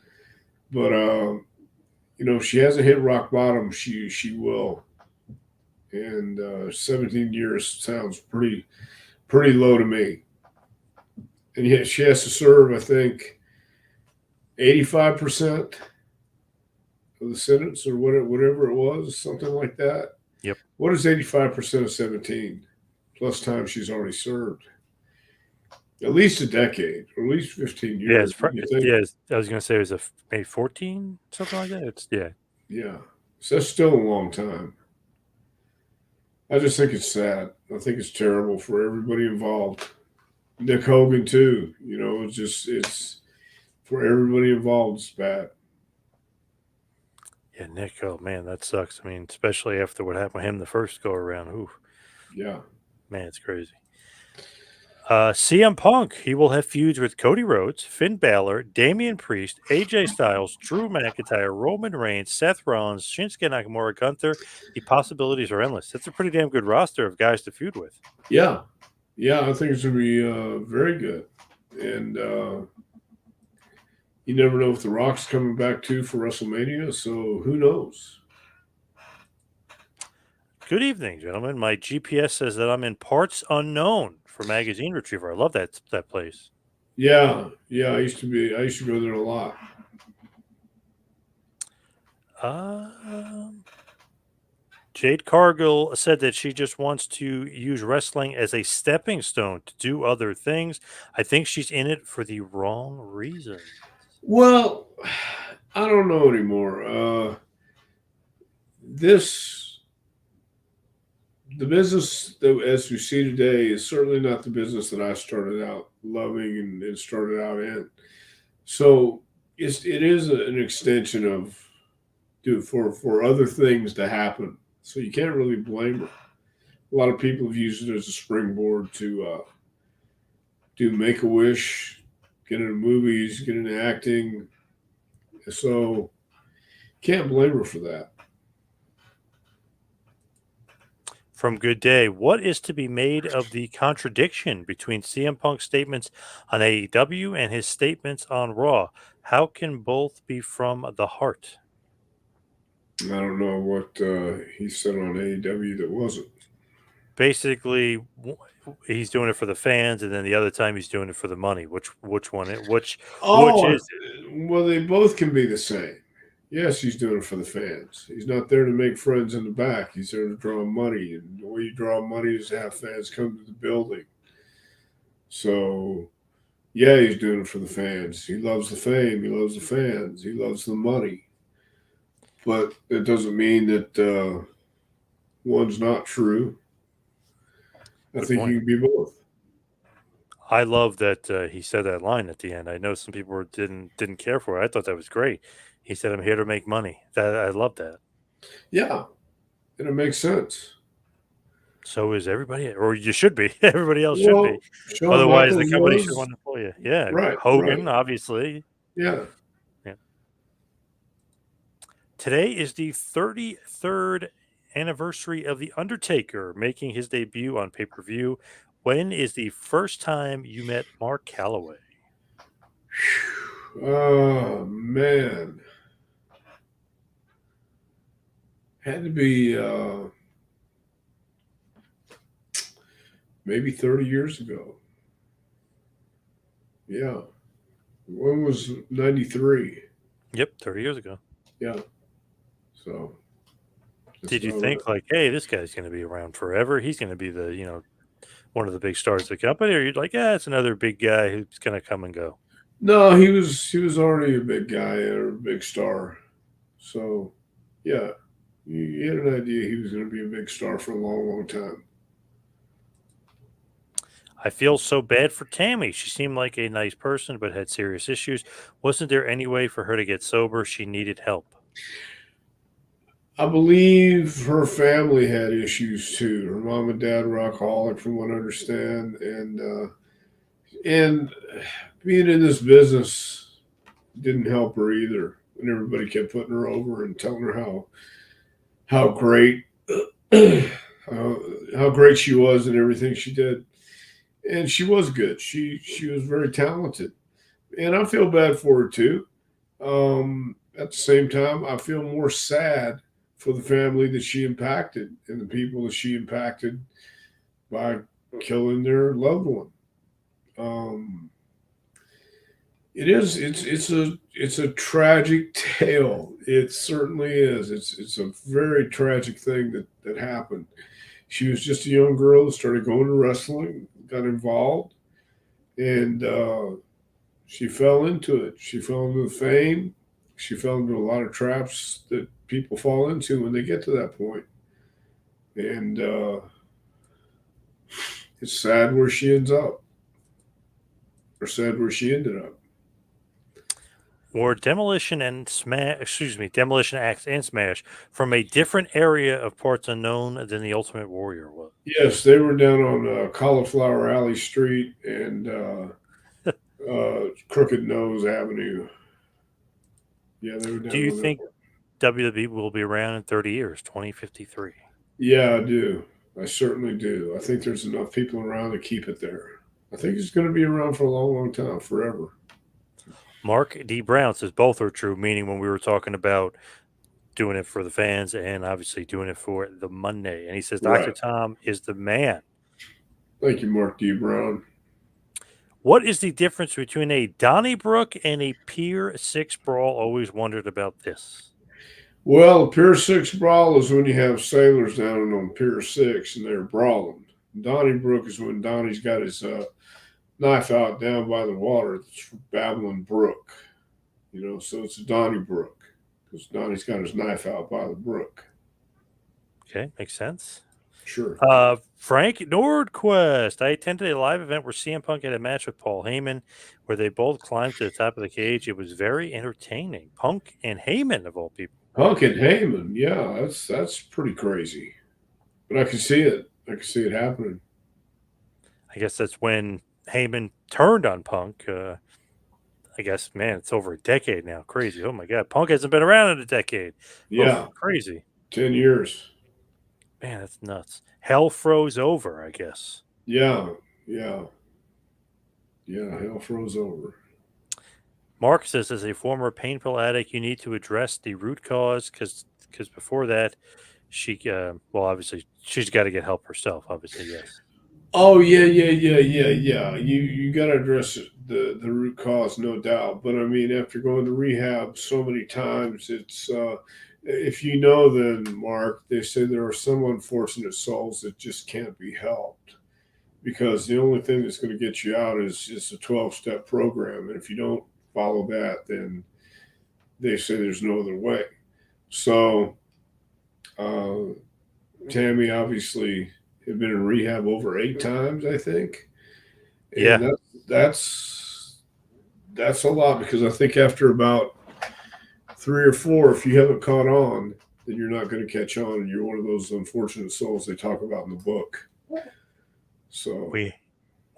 [SPEAKER 2] but if she hasn't hit rock bottom, she will. And 17 years sounds pretty low to me. And yet she has to serve, I think, 85% of the sentence or whatever it was, something like that.
[SPEAKER 1] Yep.
[SPEAKER 2] What is 85% of 17 plus time she's already served? At least a decade, or at least 15 years.
[SPEAKER 1] I was going to say it was maybe 14, something like that.
[SPEAKER 2] Yeah. So that's still a long time. I just think it's sad. I think it's terrible for everybody involved. Nick Hogan too. It's for everybody involved. It's bad.
[SPEAKER 1] Yeah, Nick. Oh man, that sucks. I mean, especially after what happened with him the first go around. Ooh,
[SPEAKER 2] Yeah.
[SPEAKER 1] man, it's crazy. CM Punk, he will have feuds with Cody Rhodes, Finn Balor, Damian Priest, AJ Styles, Drew McIntyre, Roman Reigns, Seth Rollins, Shinsuke Nakamura, Gunther. The possibilities are endless. That's a pretty damn good roster of guys to feud with.
[SPEAKER 2] Yeah. I think it's going to be very good. And you never know if The Rock's coming back too for WrestleMania, so who knows?
[SPEAKER 1] Good evening, gentlemen. My GPS says that I'm in parts unknown for Magazine Retriever. I love that place.
[SPEAKER 2] Yeah. I used to go there a lot.
[SPEAKER 1] Jade Cargill said that she just wants to use wrestling as a stepping stone to do other things. I think she's in it for the wrong reason.
[SPEAKER 2] Well, I don't know anymore. The business that as we see today is certainly not the business that I started out loving and started out in. So it is an extension of for other things to happen. So you can't really blame her. A lot of people have used it as a springboard to do Make-A-Wish, get into movies, get into acting. So Can't blame her for that.
[SPEAKER 1] From Good Day, what is to be made of the contradiction between CM Punk's statements on AEW and his statements on Raw? How can both be from the heart?
[SPEAKER 2] I don't know what he said on AEW that wasn't.
[SPEAKER 1] Basically, he's doing it for the fans, and then the other time he's doing it for the money. Which
[SPEAKER 2] Oh,
[SPEAKER 1] is it?
[SPEAKER 2] well, they both can be the same. Yes, he's doing it for the fans. He's not there to make friends in the back. He's there to draw money, and the way you draw money is to have fans come to the building. So, yeah, he's doing it for the fans. He loves the fame. He loves the fans. He loves the money. But it doesn't mean that one's not true. I
[SPEAKER 1] Good
[SPEAKER 2] think
[SPEAKER 1] point.
[SPEAKER 2] you can be both.
[SPEAKER 1] I love that he said that line at the end. I know some people didn't care for it. I thought that was great. He said, "I'm here to make money." That I love that.
[SPEAKER 2] Yeah, and it makes sense.
[SPEAKER 1] So is everybody, or you should be. Everybody else should be.
[SPEAKER 2] Well, Shawn
[SPEAKER 1] Otherwise, the
[SPEAKER 2] Michaels
[SPEAKER 1] company should
[SPEAKER 2] was
[SPEAKER 1] want to employ you. Yeah,
[SPEAKER 2] right, right.
[SPEAKER 1] Hogan, obviously.
[SPEAKER 2] Yeah.
[SPEAKER 1] Yeah. Today is the 33rd anniversary of The Undertaker making his debut on pay per view. When is the first time you met Mark Calloway?
[SPEAKER 2] Oh man, had to be maybe 30 years ago. Yeah. When was 93?
[SPEAKER 1] Yep, 30 years ago.
[SPEAKER 2] Yeah. So that's
[SPEAKER 1] Did you
[SPEAKER 2] about right.
[SPEAKER 1] think like, hey, this guy's going to be around forever? He's going to be the, one of the big stars of the company, or you'd like, yeah, it's another big guy who's going to come and go.
[SPEAKER 2] No, he was already a big guy or a big star. So yeah, you had an idea he was going to be a big star for a long, long time.
[SPEAKER 1] I feel so bad for Tammy. She seemed like a nice person, but had serious issues. Wasn't there any way for her to get sober? She needed help.
[SPEAKER 2] I believe her family had issues too. Her mom and dad were alcoholic, from what I understand, and being in this business didn't help her either. And everybody kept putting her over and telling her how great how great she was and everything she did. And she was good. She was very talented, and I feel bad for her too. At the same time, I feel more sad for the family that she impacted and the people that she impacted by killing their loved one. Um, it's a tragic tale. It certainly is. It's a very tragic thing that happened. She was just a young girl that started going to wrestling, got involved, and she fell into it. She fell into the fame. She fell into a lot of traps that people fall into when they get to that point. And it's sad where she ends up, or sad where she ended up.
[SPEAKER 1] Or Demolition Axe and Smash from a different area of parts unknown than the Ultimate Warrior was.
[SPEAKER 2] Yes, they were down on Cauliflower Alley Street and Crooked Nose Avenue. Yeah, they were
[SPEAKER 1] Do
[SPEAKER 2] down
[SPEAKER 1] you
[SPEAKER 2] on that
[SPEAKER 1] think
[SPEAKER 2] one.
[SPEAKER 1] WWE will be around in 30 years, 2053?
[SPEAKER 2] Yeah, I do. I certainly do. I think there's enough people around to keep it there. I think it's going to be around for a long, long time, forever.
[SPEAKER 1] Mark D. Brown says both are true, meaning when we were talking about doing it for the fans and obviously doing it for the Monday. And he says Dr.
[SPEAKER 2] Right.
[SPEAKER 1] Tom is the man.
[SPEAKER 2] Thank you, Mark D. Brown.
[SPEAKER 1] What is the difference between a Donnybrook and a Pier 6 brawl? Always wondered about this.
[SPEAKER 2] Well, Pier 6 brawl is when you have sailors down on Pier 6 and they're brawling. Donnybrook is when Donnie's got his knife out down by the water. It's Babylon Brook. So it's a Donnybrook because Donnie's got his knife out by the brook.
[SPEAKER 1] Okay, makes sense.
[SPEAKER 2] Sure.
[SPEAKER 1] Frank Nordquist. I attended a live event where CM Punk had a match with Paul Heyman where they both climbed to the top of the cage. It was very entertaining. Punk and Heyman, of all people.
[SPEAKER 2] Punk and Heyman, yeah, that's pretty crazy. But I can see it. I can see it happening.
[SPEAKER 1] I guess that's when Heyman turned on Punk. I guess, man, it's over a decade now. Crazy. Oh my God. Punk hasn't been around in a decade.
[SPEAKER 2] Yeah,
[SPEAKER 1] Oof, crazy.
[SPEAKER 2] 10 years.
[SPEAKER 1] Man, that's nuts. Hell froze over, I guess.
[SPEAKER 2] Yeah, yeah, yeah. Hell froze over.
[SPEAKER 1] Mark says, as a former pain pill addict, you need to address the root cause because before that, well, obviously, she's got to get help herself. Obviously, yes.
[SPEAKER 2] Oh yeah, yeah. You got to address the root cause, no doubt. But I mean, after going to rehab so many times, it's if you know, then Mark, they say there are some unfortunate souls that just can't be helped because the only thing that's going to get you out is just a 12-step program, and if you don't follow that, then they say there's no other way. So uh, Tammy obviously had been in rehab over 8 times, I think, and
[SPEAKER 1] Yeah.
[SPEAKER 2] that's that's a lot because I think after about 3 or 4, if you haven't caught on, then you're not going to catch on, and you're one of those unfortunate souls they talk about in the book. So
[SPEAKER 1] We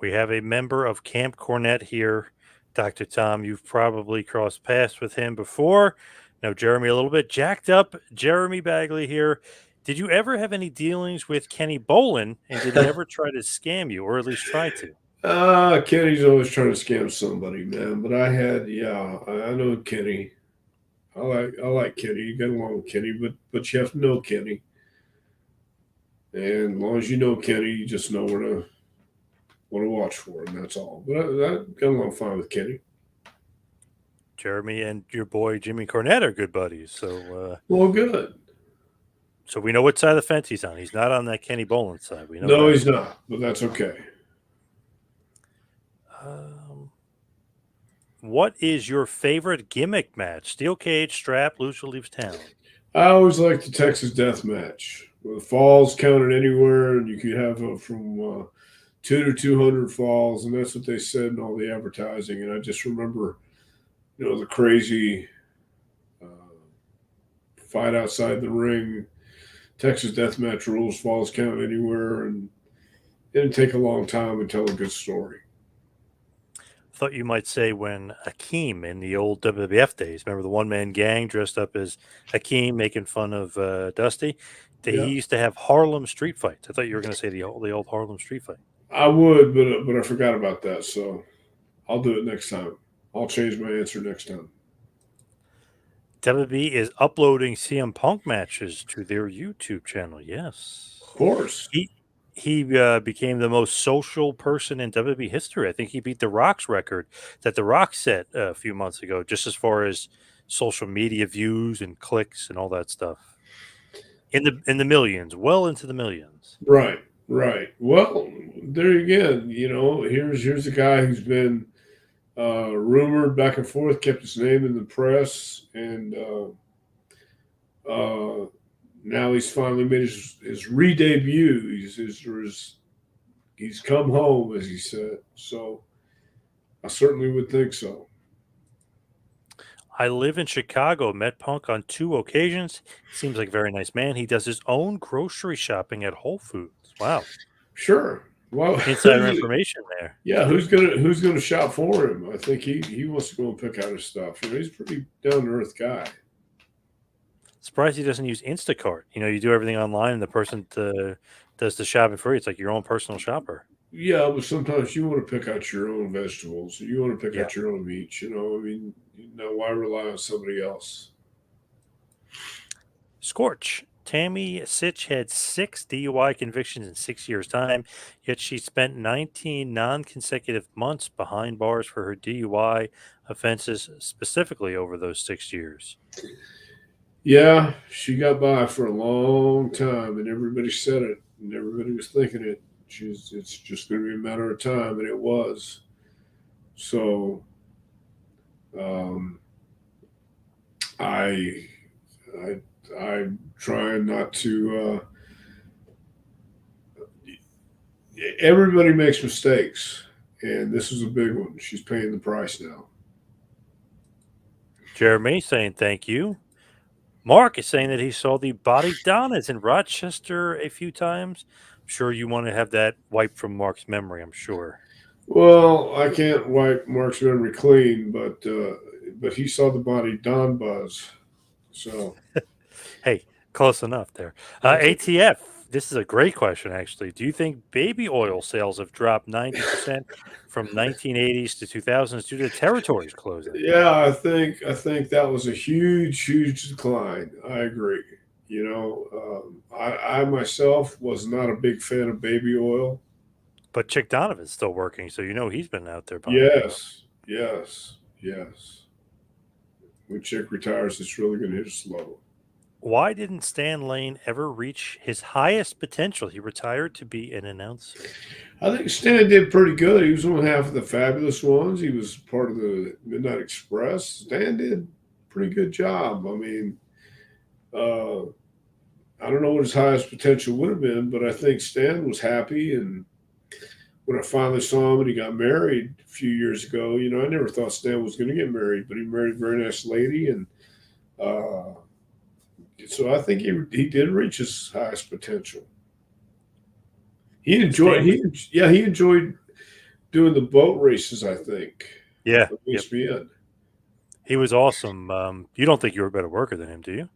[SPEAKER 1] we have a member of Camp Cornet here, Dr. Tom. You've probably crossed paths with him before. Know Jeremy a little bit. Jacked up Jeremy Bagley here. Did you ever have any dealings with Kenny Bolin, and did he ever try to scam you, or at least try to?
[SPEAKER 2] Kenny's always trying to scam somebody, man. But I had, yeah, I know Kenny. I like Kenny. You get along with Kenny, but you have to know Kenny. And as long as you know Kenny, you just know what to watch for, and that's all. But I got along fine with Kenny.
[SPEAKER 1] Jeremy and your boy Jimmy Cornette are good buddies,
[SPEAKER 2] Well, good.
[SPEAKER 1] so we know what side of the fence he's on. He's not on that Kenny Bolin side. We know
[SPEAKER 2] No,
[SPEAKER 1] that.
[SPEAKER 2] he's not, but that's okay.
[SPEAKER 1] Um, what is your favorite gimmick match? Steel cage, strap, loser leaves town.
[SPEAKER 2] I always like the Texas Death Match. Where the falls counted anywhere, and you could have from 2 to 200 falls, and that's what they said in all the advertising. And I just remember, the crazy uh, fight outside the ring, Texas Death Match rules, falls count anywhere, and it didn't take a long time to tell a good story.
[SPEAKER 1] Thought you might say when Akeem in the old WWF days, remember the one man gang dressed up as Akeem making fun of Dusty? He
[SPEAKER 2] Yeah,
[SPEAKER 1] used to have Harlem street fights. I thought you were going to say the old Harlem street fight.
[SPEAKER 2] I would, but I forgot about that, so I'll do it next time. I'll change my answer next time.
[SPEAKER 1] WWE is uploading CM Punk matches to their YouTube channel. Yes.
[SPEAKER 2] Of course.
[SPEAKER 1] He became the most social person in WWE history. I think he beat The Rock's record that The Rock set a few months ago, just as far as social media views and clicks and all that stuff. In the millions, well into the millions.
[SPEAKER 2] Right, right. Well, there again, here's a guy who's been rumored back and forth, kept his name in the press, and now he's finally made his re-debut. He's come home, as he said. So I certainly would think so.
[SPEAKER 1] I live in Chicago, met Punk on 2 occasions. Seems like a very nice man. He does his own grocery shopping at Whole Foods. Wow.
[SPEAKER 2] Sure. Well,
[SPEAKER 1] Insider information there.
[SPEAKER 2] yeah, who's gonna shop for him? I think he wants to go and pick out his stuff. He's a pretty down to earth guy.
[SPEAKER 1] Surprised he doesn't use Instacart. You do everything online and the person does the shopping for you. It's like your own personal shopper.
[SPEAKER 2] Yeah, but sometimes you want to pick out your own vegetables. You want to pick
[SPEAKER 1] Yeah.
[SPEAKER 2] out your own meat. I mean, why rely on somebody else?
[SPEAKER 1] Scorch. Tammy Sitch had 6 DUI convictions in 6 years' time, yet she spent 19 non consecutive months behind bars for her DUI offenses, specifically over those 6 years.
[SPEAKER 2] Yeah, she got by for a long time, and everybody said it, and everybody was thinking it. It's just going to be a matter of time, and it was. So, um, I, I, I'm trying not to. Everybody makes mistakes, and this is a big one. She's paying the price now.
[SPEAKER 1] Jeremy saying thank you. Mark is saying that he saw the Body Donnas in Rochester a few times. I'm sure you want to have that wiped from Mark's memory, I'm sure.
[SPEAKER 2] Well, I can't wipe Mark's memory clean, but he saw the body Don Buzz. So
[SPEAKER 1] Hey, close enough there.
[SPEAKER 2] that's it.
[SPEAKER 1] ATF, this is a great question, actually. Do you think baby oil sales have dropped 90% from 1980s to 2000s due to territories closing?
[SPEAKER 2] Yeah, I think that was a huge decline. I agree. I myself was not a big fan of baby oil.
[SPEAKER 1] But Chick Donovan's still working, so you know he's been out there buying it up.
[SPEAKER 2] Yes. When Chick retires, it's really going to hit us low.
[SPEAKER 1] Why didn't Stan Lane ever reach his highest potential? He retired to be an announcer.
[SPEAKER 2] I think Stan did pretty good. He was on half of the Fabulous Ones. He was part of the Midnight Express. Stan did a pretty good job. I mean, uh, I don't know what his highest potential would have been, but I think Stan was happy. And when I finally saw him and he got married a few years ago, I never thought Stan was going to get married, but he married a very nice lady. And uh, so I think he did reach his highest potential. He enjoyed,
[SPEAKER 1] Stan was,
[SPEAKER 2] he enjoyed doing the boat races, I think,
[SPEAKER 1] yeah,
[SPEAKER 2] on
[SPEAKER 1] yep.
[SPEAKER 2] ESPN.
[SPEAKER 1] He was awesome. You don't think you were a better worker than him, do you?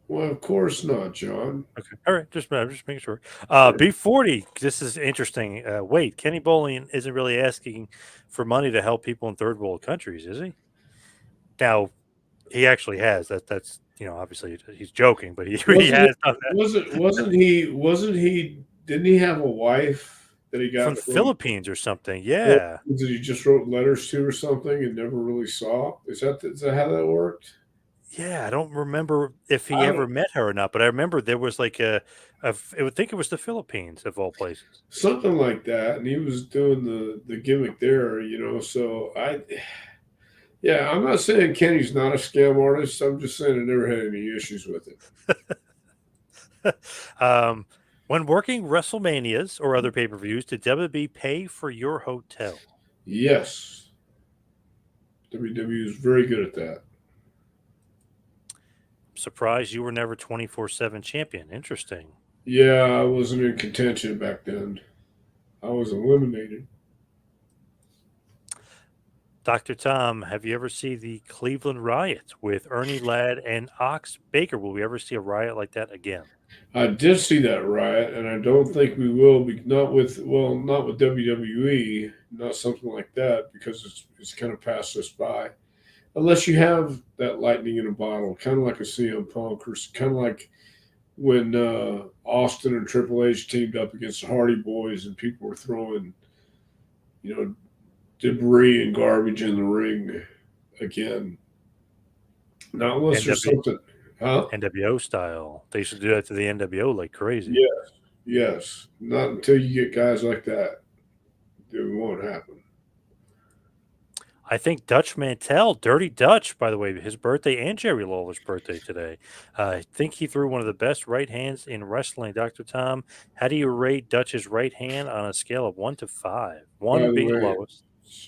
[SPEAKER 2] Well, of course not, John.
[SPEAKER 1] Okay. All right. I'm just making sure.
[SPEAKER 2] Sure.
[SPEAKER 1] B40. This is interesting. Wait, Kenny Bowling isn't really asking for money to help people in third world countries, is he? Now he actually has. That's obviously he's joking, but he
[SPEAKER 2] Wasn't
[SPEAKER 1] has
[SPEAKER 2] it?
[SPEAKER 1] done that
[SPEAKER 2] Wasn't he? Didn't he have a wife that he
[SPEAKER 1] from
[SPEAKER 2] got
[SPEAKER 1] the
[SPEAKER 2] from
[SPEAKER 1] Philippines or something.
[SPEAKER 2] that
[SPEAKER 1] Yeah,
[SPEAKER 2] he just wrote letters to or something and never really saw? Is that how that worked?
[SPEAKER 1] yeah. I don't remember if he
[SPEAKER 2] I don't.
[SPEAKER 1] ever met her or not, but I remember there was like I would think it was the Philippines of all places.
[SPEAKER 2] Something like that, and he was doing the gimmick there, So yeah, I'm not saying Kenny's not a scam artist. I'm just saying I never had any issues with it.
[SPEAKER 1] um, when working WrestleManias or other pay per views, did WWE pay for your hotel?
[SPEAKER 2] Yes, WWE is very good at that.
[SPEAKER 1] Surprised you were never 24/7 champion. Interesting.
[SPEAKER 2] Yeah, I wasn't in contention back then. I was eliminated.
[SPEAKER 1] Dr. Tom, have you ever seen the Cleveland riot with Ernie Ladd and Ox Baker? Will we ever see a riot like that again?
[SPEAKER 2] I did see that riot, and I don't think we will be not with WWE, not something like that because it's kind of passed us by. Unless you have that lightning in a bottle, kind of like a CM Punk, or kind of like when Austin and Triple H teamed up against the Hardy Boys, and people were throwing you know debris and garbage in the ring again. Not unless there's
[SPEAKER 1] NW,
[SPEAKER 2] something, huh?
[SPEAKER 1] NWO style. They should do that to the NWO like crazy.
[SPEAKER 2] Yes. Not until you get guys like that. It won't happen.
[SPEAKER 1] I think Dutch Mantel, Dirty Dutch, by the way, his birthday and Jerry Lawler's birthday today. I think he threw one of the best right hands in wrestling. Dr. Tom, how do you rate Dutch's right hand on a scale of 1 to 5?
[SPEAKER 2] By
[SPEAKER 1] One
[SPEAKER 2] the
[SPEAKER 1] being the
[SPEAKER 2] way,
[SPEAKER 1] lowest.
[SPEAKER 2] it's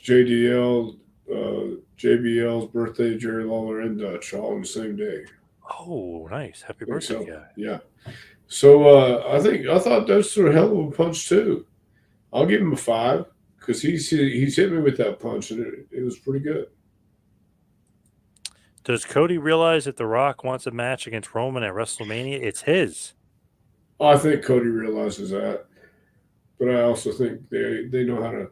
[SPEAKER 2] JBL's birthday, Jerry Lawler and Dutch, all on the same day.
[SPEAKER 1] Oh, nice. Happy
[SPEAKER 2] I think
[SPEAKER 1] birthday,
[SPEAKER 2] so.
[SPEAKER 1] guy.
[SPEAKER 2] Yeah. So I thought Dutch threw a hell of a punch too. I'll give him a 5 because he's hit me with that punch and it was pretty good.
[SPEAKER 1] Does Cody realize if The Rock wants a match against Roman at WrestleMania, it's his?
[SPEAKER 2] I think Cody realizes that, but I also think they know how to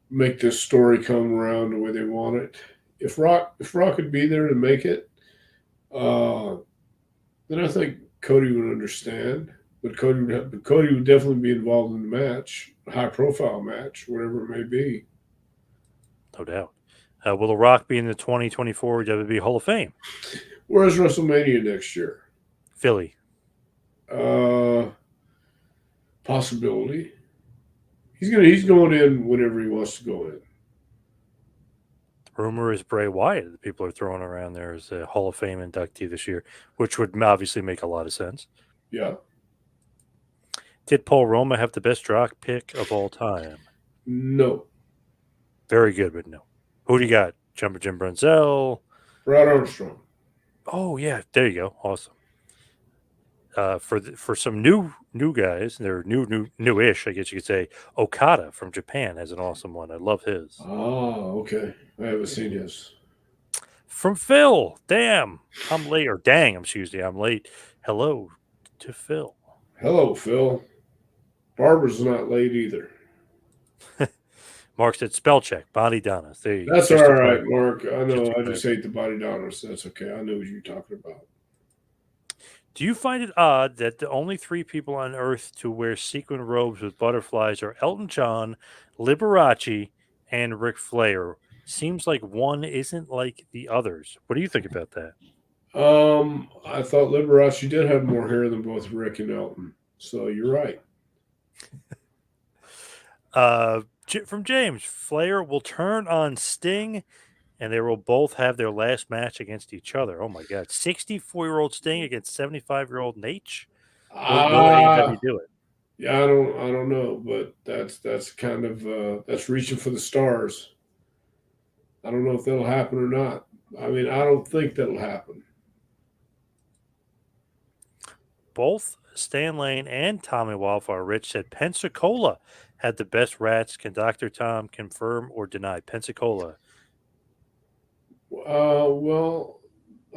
[SPEAKER 2] make this story come around the way they want it. If Rock could be there to make it, uh, then I think Cody would understand. But Cody would definitely be involved in the match, a high profile match, whatever it may be.
[SPEAKER 1] No doubt. Will The Rock be in the 2024 WWE Hall of Fame?
[SPEAKER 2] Whereas WrestleMania next year,
[SPEAKER 1] Philly.
[SPEAKER 2] uh, possibility. He's going in whenever he wants to go in.
[SPEAKER 1] Rumor is Bray Wyatt that people are throwing around there as a Hall of Fame inductee this year, which would obviously make a lot of sense.
[SPEAKER 2] Yeah.
[SPEAKER 1] Did Paul Roma have the best draft pick of all time?
[SPEAKER 2] No.
[SPEAKER 1] Very good, but no. Who do you got? Jumper Jim Brunzell.
[SPEAKER 2] Brad Armstrong.
[SPEAKER 1] Oh yeah, there you go. Awesome. For some new new guys. They're newish, I guess you could say. Okada from Japan has an awesome one. I love his.
[SPEAKER 2] Oh, okay. I haven't seen his.
[SPEAKER 1] From Phil, damn, I'm late. Or dang, excuse me, I'm late. Hello to Phil.
[SPEAKER 2] Hello, Phil. Barbara's not late either.
[SPEAKER 1] Mark said spell check, Bonnie Donis. There you go.
[SPEAKER 2] That's
[SPEAKER 1] Just
[SPEAKER 2] all
[SPEAKER 1] to
[SPEAKER 2] right,
[SPEAKER 1] clarify.
[SPEAKER 2] Mark. I
[SPEAKER 1] Just
[SPEAKER 2] know.
[SPEAKER 1] to
[SPEAKER 2] I just
[SPEAKER 1] clarify.
[SPEAKER 2] hate the body donors. That's okay. I know what you're talking about.
[SPEAKER 1] Do you find it odd that the only three people on Earth to wear sequin robes with butterflies are Elton John, Liberace, and Ric Flair? Seems like one isn't like the others. What do you think about that?
[SPEAKER 2] I thought Liberace did have more hair than both Rick and Elton. So you're right.
[SPEAKER 1] From James, Flair will turn on Sting, and they will both have their last match against each other. Oh my God! 64-year-old Sting against 75-year-old Nate. Will
[SPEAKER 2] Ah,
[SPEAKER 1] AEW do it?
[SPEAKER 2] yeah, I don't know, but that's kind of that's reaching for the stars. I don't know if that'll happen or not. I mean, I don't think that'll happen.
[SPEAKER 1] Both Stan Lane and Tommy Wildfire Rich said Pensacola had the best rats. Can Dr. Tom confirm or deny? Pensacola.
[SPEAKER 2] Well,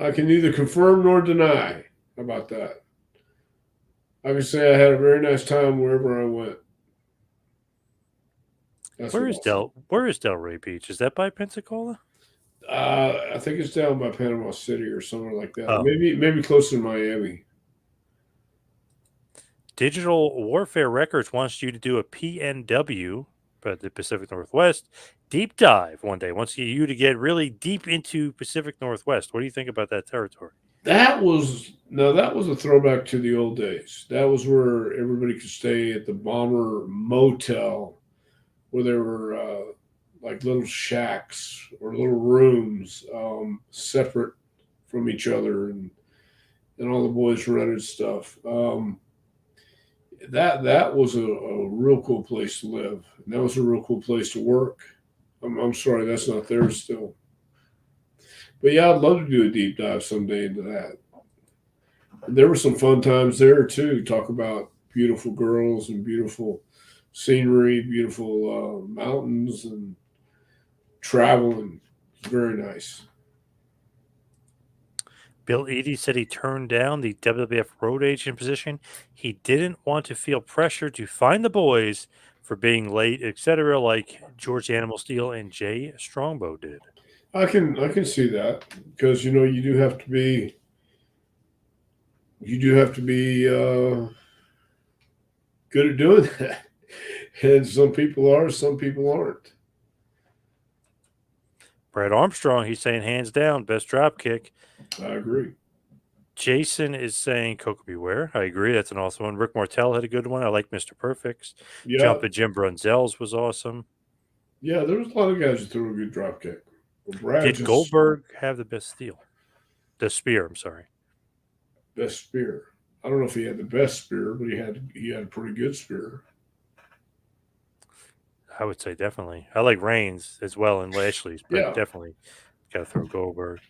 [SPEAKER 2] I can neither confirm nor deny. How about that? I can say I had a very nice time wherever I went. That's what I'll say.
[SPEAKER 1] Where is Delray Beach? Is that by Pensacola?
[SPEAKER 2] I think it's down by Panama City or somewhere like that, or
[SPEAKER 1] Oh.
[SPEAKER 2] maybe closer to Miami.
[SPEAKER 1] Digital Warfare Records wants you to do a PNW, but the Pacific Northwest, deep dive one day. Wants you to get really deep into Pacific Northwest. What do you think about that territory?
[SPEAKER 2] That was a throwback to the old days. That was where everybody could stay at the Bomber Motel, where there were like little shacks or little rooms separate from each other, and all the boys rented stuff. That was a real cool place to live. And that was a real cool place to work. I'm sorry that's not there still, but yeah, I'd love to do a deep dive someday into that. There were some fun times there too. Talk about beautiful girls and beautiful scenery, beautiful mountains, and traveling. Very nice.
[SPEAKER 1] Bill Eady said he turned down the WWF road agent position. He didn't want to feel pressure to find the boys for being late, etc., like George Animal Steel and Jay Strongbow did.
[SPEAKER 2] I can see that because you do have to be good at doing that, and some people are, some people aren't.
[SPEAKER 1] Brad Armstrong, he's saying hands down, best drop kick.
[SPEAKER 2] I agree.
[SPEAKER 1] Jason is saying Coco Beware. I agree. That's an awesome one. Rick Martel had a good one. I like Mr. Perfect's.
[SPEAKER 2] Yeah,
[SPEAKER 1] Jumpin' Jim Brunzel's was awesome.
[SPEAKER 2] yeah. There was a lot of guys who threw a good drop kick. Well, Brad
[SPEAKER 1] Did
[SPEAKER 2] just
[SPEAKER 1] Goldberg have the best steel? The spear, I'm sorry.
[SPEAKER 2] best spear. I don't know if he had the best spear, but he had a pretty good spear.
[SPEAKER 1] I would say definitely. I like Reigns as well and Lashley's, but
[SPEAKER 2] Yeah.
[SPEAKER 1] definitely got to throw Goldberg.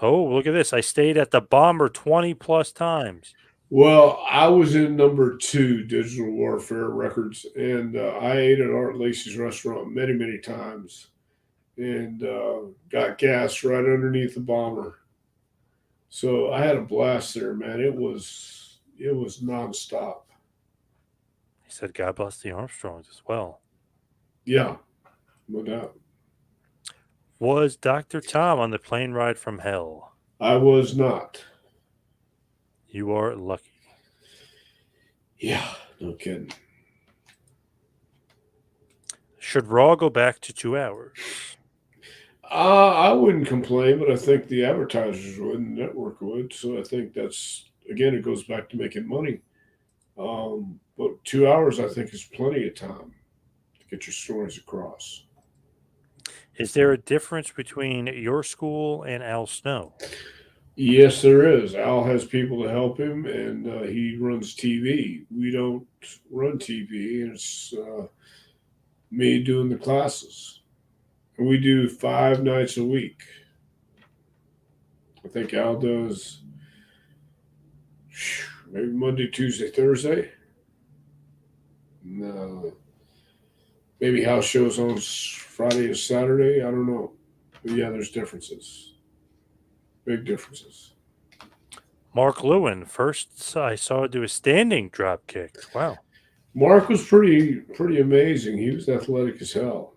[SPEAKER 1] Oh, look at this. I stayed at the Bomber 20 plus times.
[SPEAKER 2] Well, I was in number two, Digital Warfare Records, and I ate at Art Lacey's restaurant many, many times, and got gas right underneath the bomber. So I had a blast there, man. It was nonstop.
[SPEAKER 1] He said, God bless the Armstrongs as well.
[SPEAKER 2] Yeah, no doubt.
[SPEAKER 1] Was Dr. Tom on the plane ride from hell?
[SPEAKER 2] I was not.
[SPEAKER 1] You are lucky.
[SPEAKER 2] Yeah, no kidding.
[SPEAKER 1] Should Raw go back to 2 hours?
[SPEAKER 2] I wouldn't complain, but I think the advertisers would, and the network would. So I think that's again, it goes back to making money. But 2 hours, I think, is plenty of time to get your stories across.
[SPEAKER 1] Is there a difference between your school and Al Snow?
[SPEAKER 2] Yes, there is. Al has people to help him, and he runs TV. We don't run TV, and it's me doing the classes. And we do 5 nights a week. I think Al does Maybe Monday, Tuesday, Thursday. No, maybe house shows on Friday and Saturday. I don't know. But yeah, there's differences. Big differences.
[SPEAKER 1] Mark Lewin, first I saw do a standing drop kick. Wow.
[SPEAKER 2] Mark was pretty amazing. He was athletic as hell.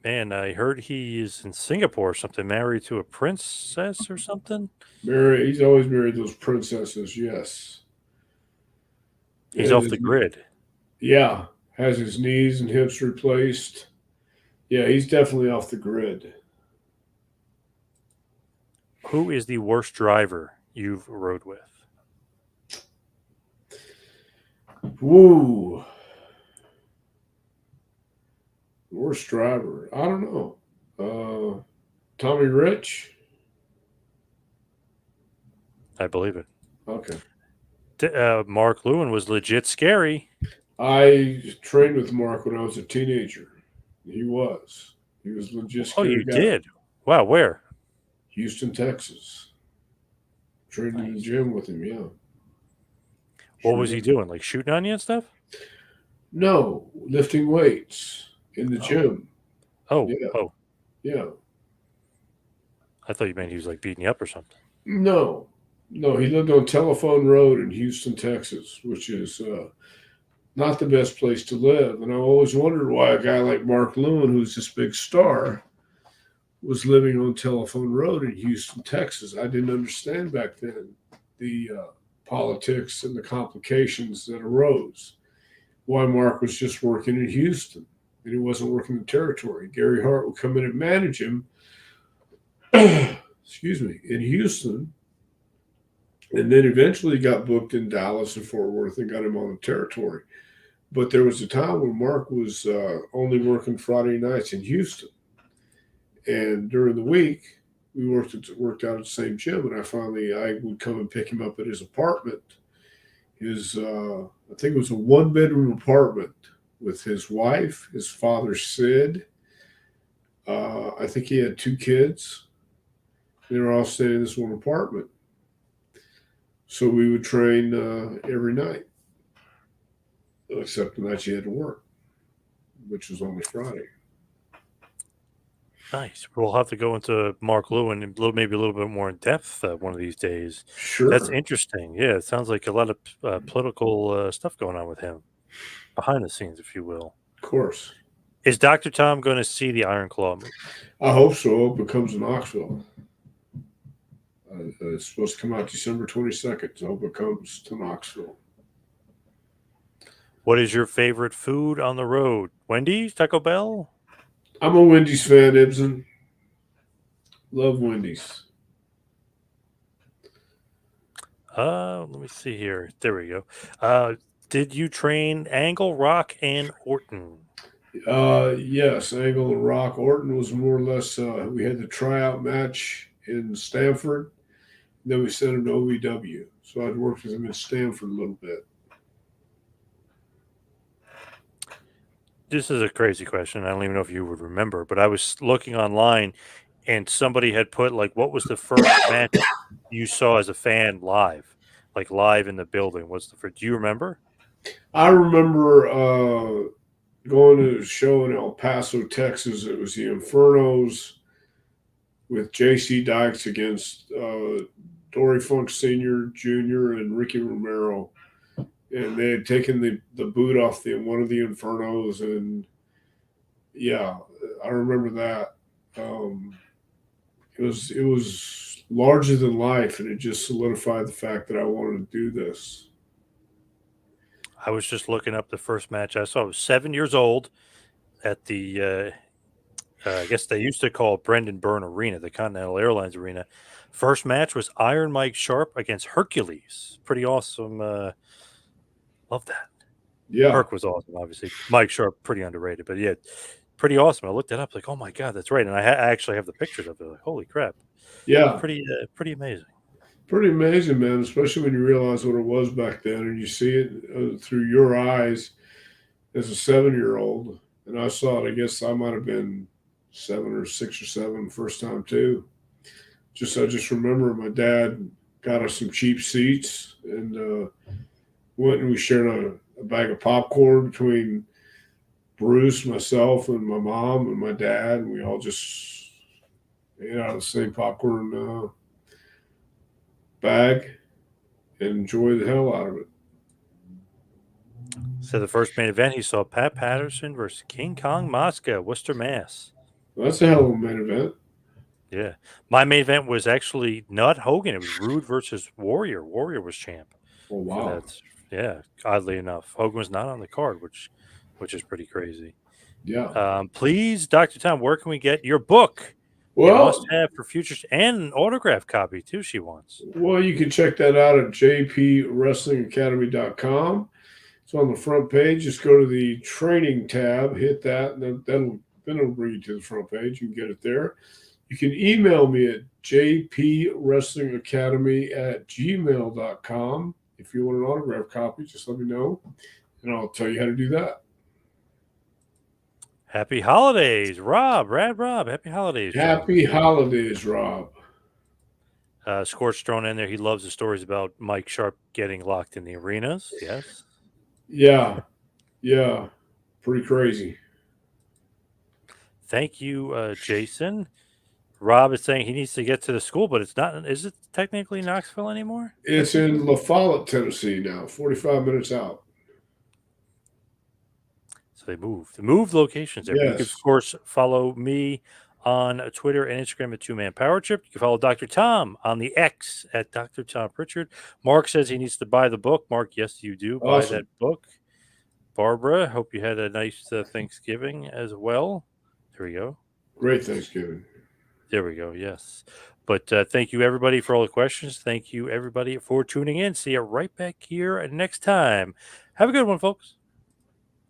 [SPEAKER 1] Man, I heard he is in Singapore or something, married to a princess or something.
[SPEAKER 2] He's always married those princesses. Yes.
[SPEAKER 1] He's
[SPEAKER 2] And
[SPEAKER 1] off the grid.
[SPEAKER 2] yeah, has his knees and hips replaced. Yeah, he's definitely off the grid.
[SPEAKER 1] Who is the worst driver you've rode with?
[SPEAKER 2] Woo. Worst driver. I don't know. Tommy Rich.
[SPEAKER 1] I believe it.
[SPEAKER 2] Okay.
[SPEAKER 1] Mark Lewin was legit scary.
[SPEAKER 2] I trained with Mark when I was a teenager. He was. He was legit
[SPEAKER 1] Oh,
[SPEAKER 2] scary
[SPEAKER 1] you
[SPEAKER 2] guy.
[SPEAKER 1] did? Wow, where?
[SPEAKER 2] Houston, Texas. Trained in the
[SPEAKER 1] Nice.
[SPEAKER 2] gym with him, yeah.
[SPEAKER 1] What was he doing? Like shooting on you and stuff?
[SPEAKER 2] No, lifting weights in the gym.
[SPEAKER 1] Oh,
[SPEAKER 2] Yeah,
[SPEAKER 1] oh.
[SPEAKER 2] yeah.
[SPEAKER 1] I thought you meant he was like beating you up or something.
[SPEAKER 2] No, no. He lived on Telephone Road in Houston, Texas, which is not the best place to live. And I always wondered why a guy like Mark Lewin, who's this big star, was living on Telephone Road in Houston, Texas. I didn't understand back then the politics and the complications that arose. Why Mark was just working in Houston and he wasn't working the territory. Gary Hart would come in and manage him, excuse me, in Houston. And then eventually got booked in Dallas and Fort Worth and got him on the territory. But there was a time when Mark was only working Friday nights in Houston. And during the week, we worked out at the same gym. And I would come and pick him up at his apartment. I think it was a 1-bedroom apartment with his wife, his father, Sid. I think he had 2 kids. They were all staying in this one apartment. So we would train every night, except the nights you had to work, which was only Friday.
[SPEAKER 1] Nice. We'll have to go into Mark Lewin maybe a little bit more in depth one of these days.
[SPEAKER 2] Sure.
[SPEAKER 1] That's interesting. Yeah, it sounds like a lot of political stuff going on with him, behind the scenes, if you will.
[SPEAKER 2] Of course.
[SPEAKER 1] Is Dr. Tom going to see the Iron Claw movie?
[SPEAKER 2] I hope so. I hope it comes to Knoxville. It's supposed to come out December 22nd. So I hope it comes to Knoxville.
[SPEAKER 1] What is your favorite food on the road? Wendy's? Taco Bell?
[SPEAKER 2] I'm a Wendy's fan, Ibsen. Love Wendy's.
[SPEAKER 1] Let me see here. There we go. Did you train Angle, Rock, and Orton?
[SPEAKER 2] Yes, Angle and Rock. Orton was more or less, we had the tryout match in Stanford. Then we sent him to OVW. So I'd worked with him in Stanford a little bit.
[SPEAKER 1] This is a crazy question. I don't even know if you would remember, but I was looking online and somebody had put, like, what was the first match you saw as a fan live? Like, live in the building. What's the first? Do you remember?
[SPEAKER 2] I remember going to a show in El Paso, Texas. It was the Infernos with J.C. Dykes against Dory Funk Sr., Jr., and Ricky Romero. And they had taken the boot off one of the Infernos. And, yeah, I remember that. It was larger than life, and it just solidified the fact that I wanted to do this.
[SPEAKER 1] I was just looking up the first match I saw. I was 7 years old at the, I guess they used to call it Brendan Byrne Arena, the Continental Airlines Arena. First match was Iron Mike Sharp against Hercules. Pretty awesome. Love that.
[SPEAKER 2] Yeah.
[SPEAKER 1] Herc was awesome, obviously. Mike Sharp, pretty underrated, but yeah, pretty awesome. I looked it up, like, oh my god, that's right, and I actually have the pictures of it. Like, holy crap!
[SPEAKER 2] Yeah.
[SPEAKER 1] Pretty amazing.
[SPEAKER 2] Pretty amazing, man. Especially when you realize what it was back then, and you see it through your eyes as a 7-year-old. And I saw it. I guess I might have been 7 or 6 or 7 first time too. I just remember my dad got us some cheap seats, and went and we shared a bag of popcorn between Bruce, myself, and my mom and my dad, and we all just ate out of the same popcorn bag and enjoyed the hell out of it.
[SPEAKER 1] So the first main event, he saw Pat Patterson versus King Kong Moscow, Worcester, Mass.
[SPEAKER 2] Well, that's a hell of a main event.
[SPEAKER 1] Yeah. My main event was actually not Hogan. It was Rude versus Warrior. Warrior was champ
[SPEAKER 2] Oh
[SPEAKER 1] for
[SPEAKER 2] wow!
[SPEAKER 1] that. Yeah, oddly enough. Hogan was not on the card, which is pretty crazy.
[SPEAKER 2] Yeah.
[SPEAKER 1] Please, Dr. Tom, where can we get your book? A
[SPEAKER 2] Well,
[SPEAKER 1] must-have for futures and an autograph copy, too, she wants.
[SPEAKER 2] well, you can check that out at jpwrestlingacademy.com. It's on the front page. Just go to the training tab, hit that, and then it'll bring you to the front page. You can get it there. You can email me at jpwrestlingacademy@gmail.com. If you want an autograph copy, just let me know, and I'll tell you how to do that.
[SPEAKER 1] Happy holidays, Rob. Rad Rob. Happy holidays.
[SPEAKER 2] Happy holidays, Rob.
[SPEAKER 1] Scorch thrown in there. He loves the stories about Mike Sharp getting locked in the arenas. Yes.
[SPEAKER 2] Yeah, yeah, pretty crazy.
[SPEAKER 1] Thank you, Jason. Rob is saying he needs to get to the school, but it's not. Is it technically Knoxville anymore?
[SPEAKER 2] It's in La Follette, Tennessee now, 45 minutes out.
[SPEAKER 1] So they moved. They moved locations there. But you can,
[SPEAKER 2] Yes.
[SPEAKER 1] of course, follow me on Twitter and Instagram at Two Man Power Trip. You can follow Dr. Tom on the X at Dr. Tom Prichard. Mark says he needs to buy the book. Mark, yes, you do. Buy
[SPEAKER 2] Awesome.
[SPEAKER 1] that book. Barbara, hope you had a nice Thanksgiving as well. There we go.
[SPEAKER 2] Great Thanksgiving.
[SPEAKER 1] There we go. Yes. But thank you, everybody, for all the questions. Thank you, everybody, for tuning in. See you right back here next time. Have a good one, folks.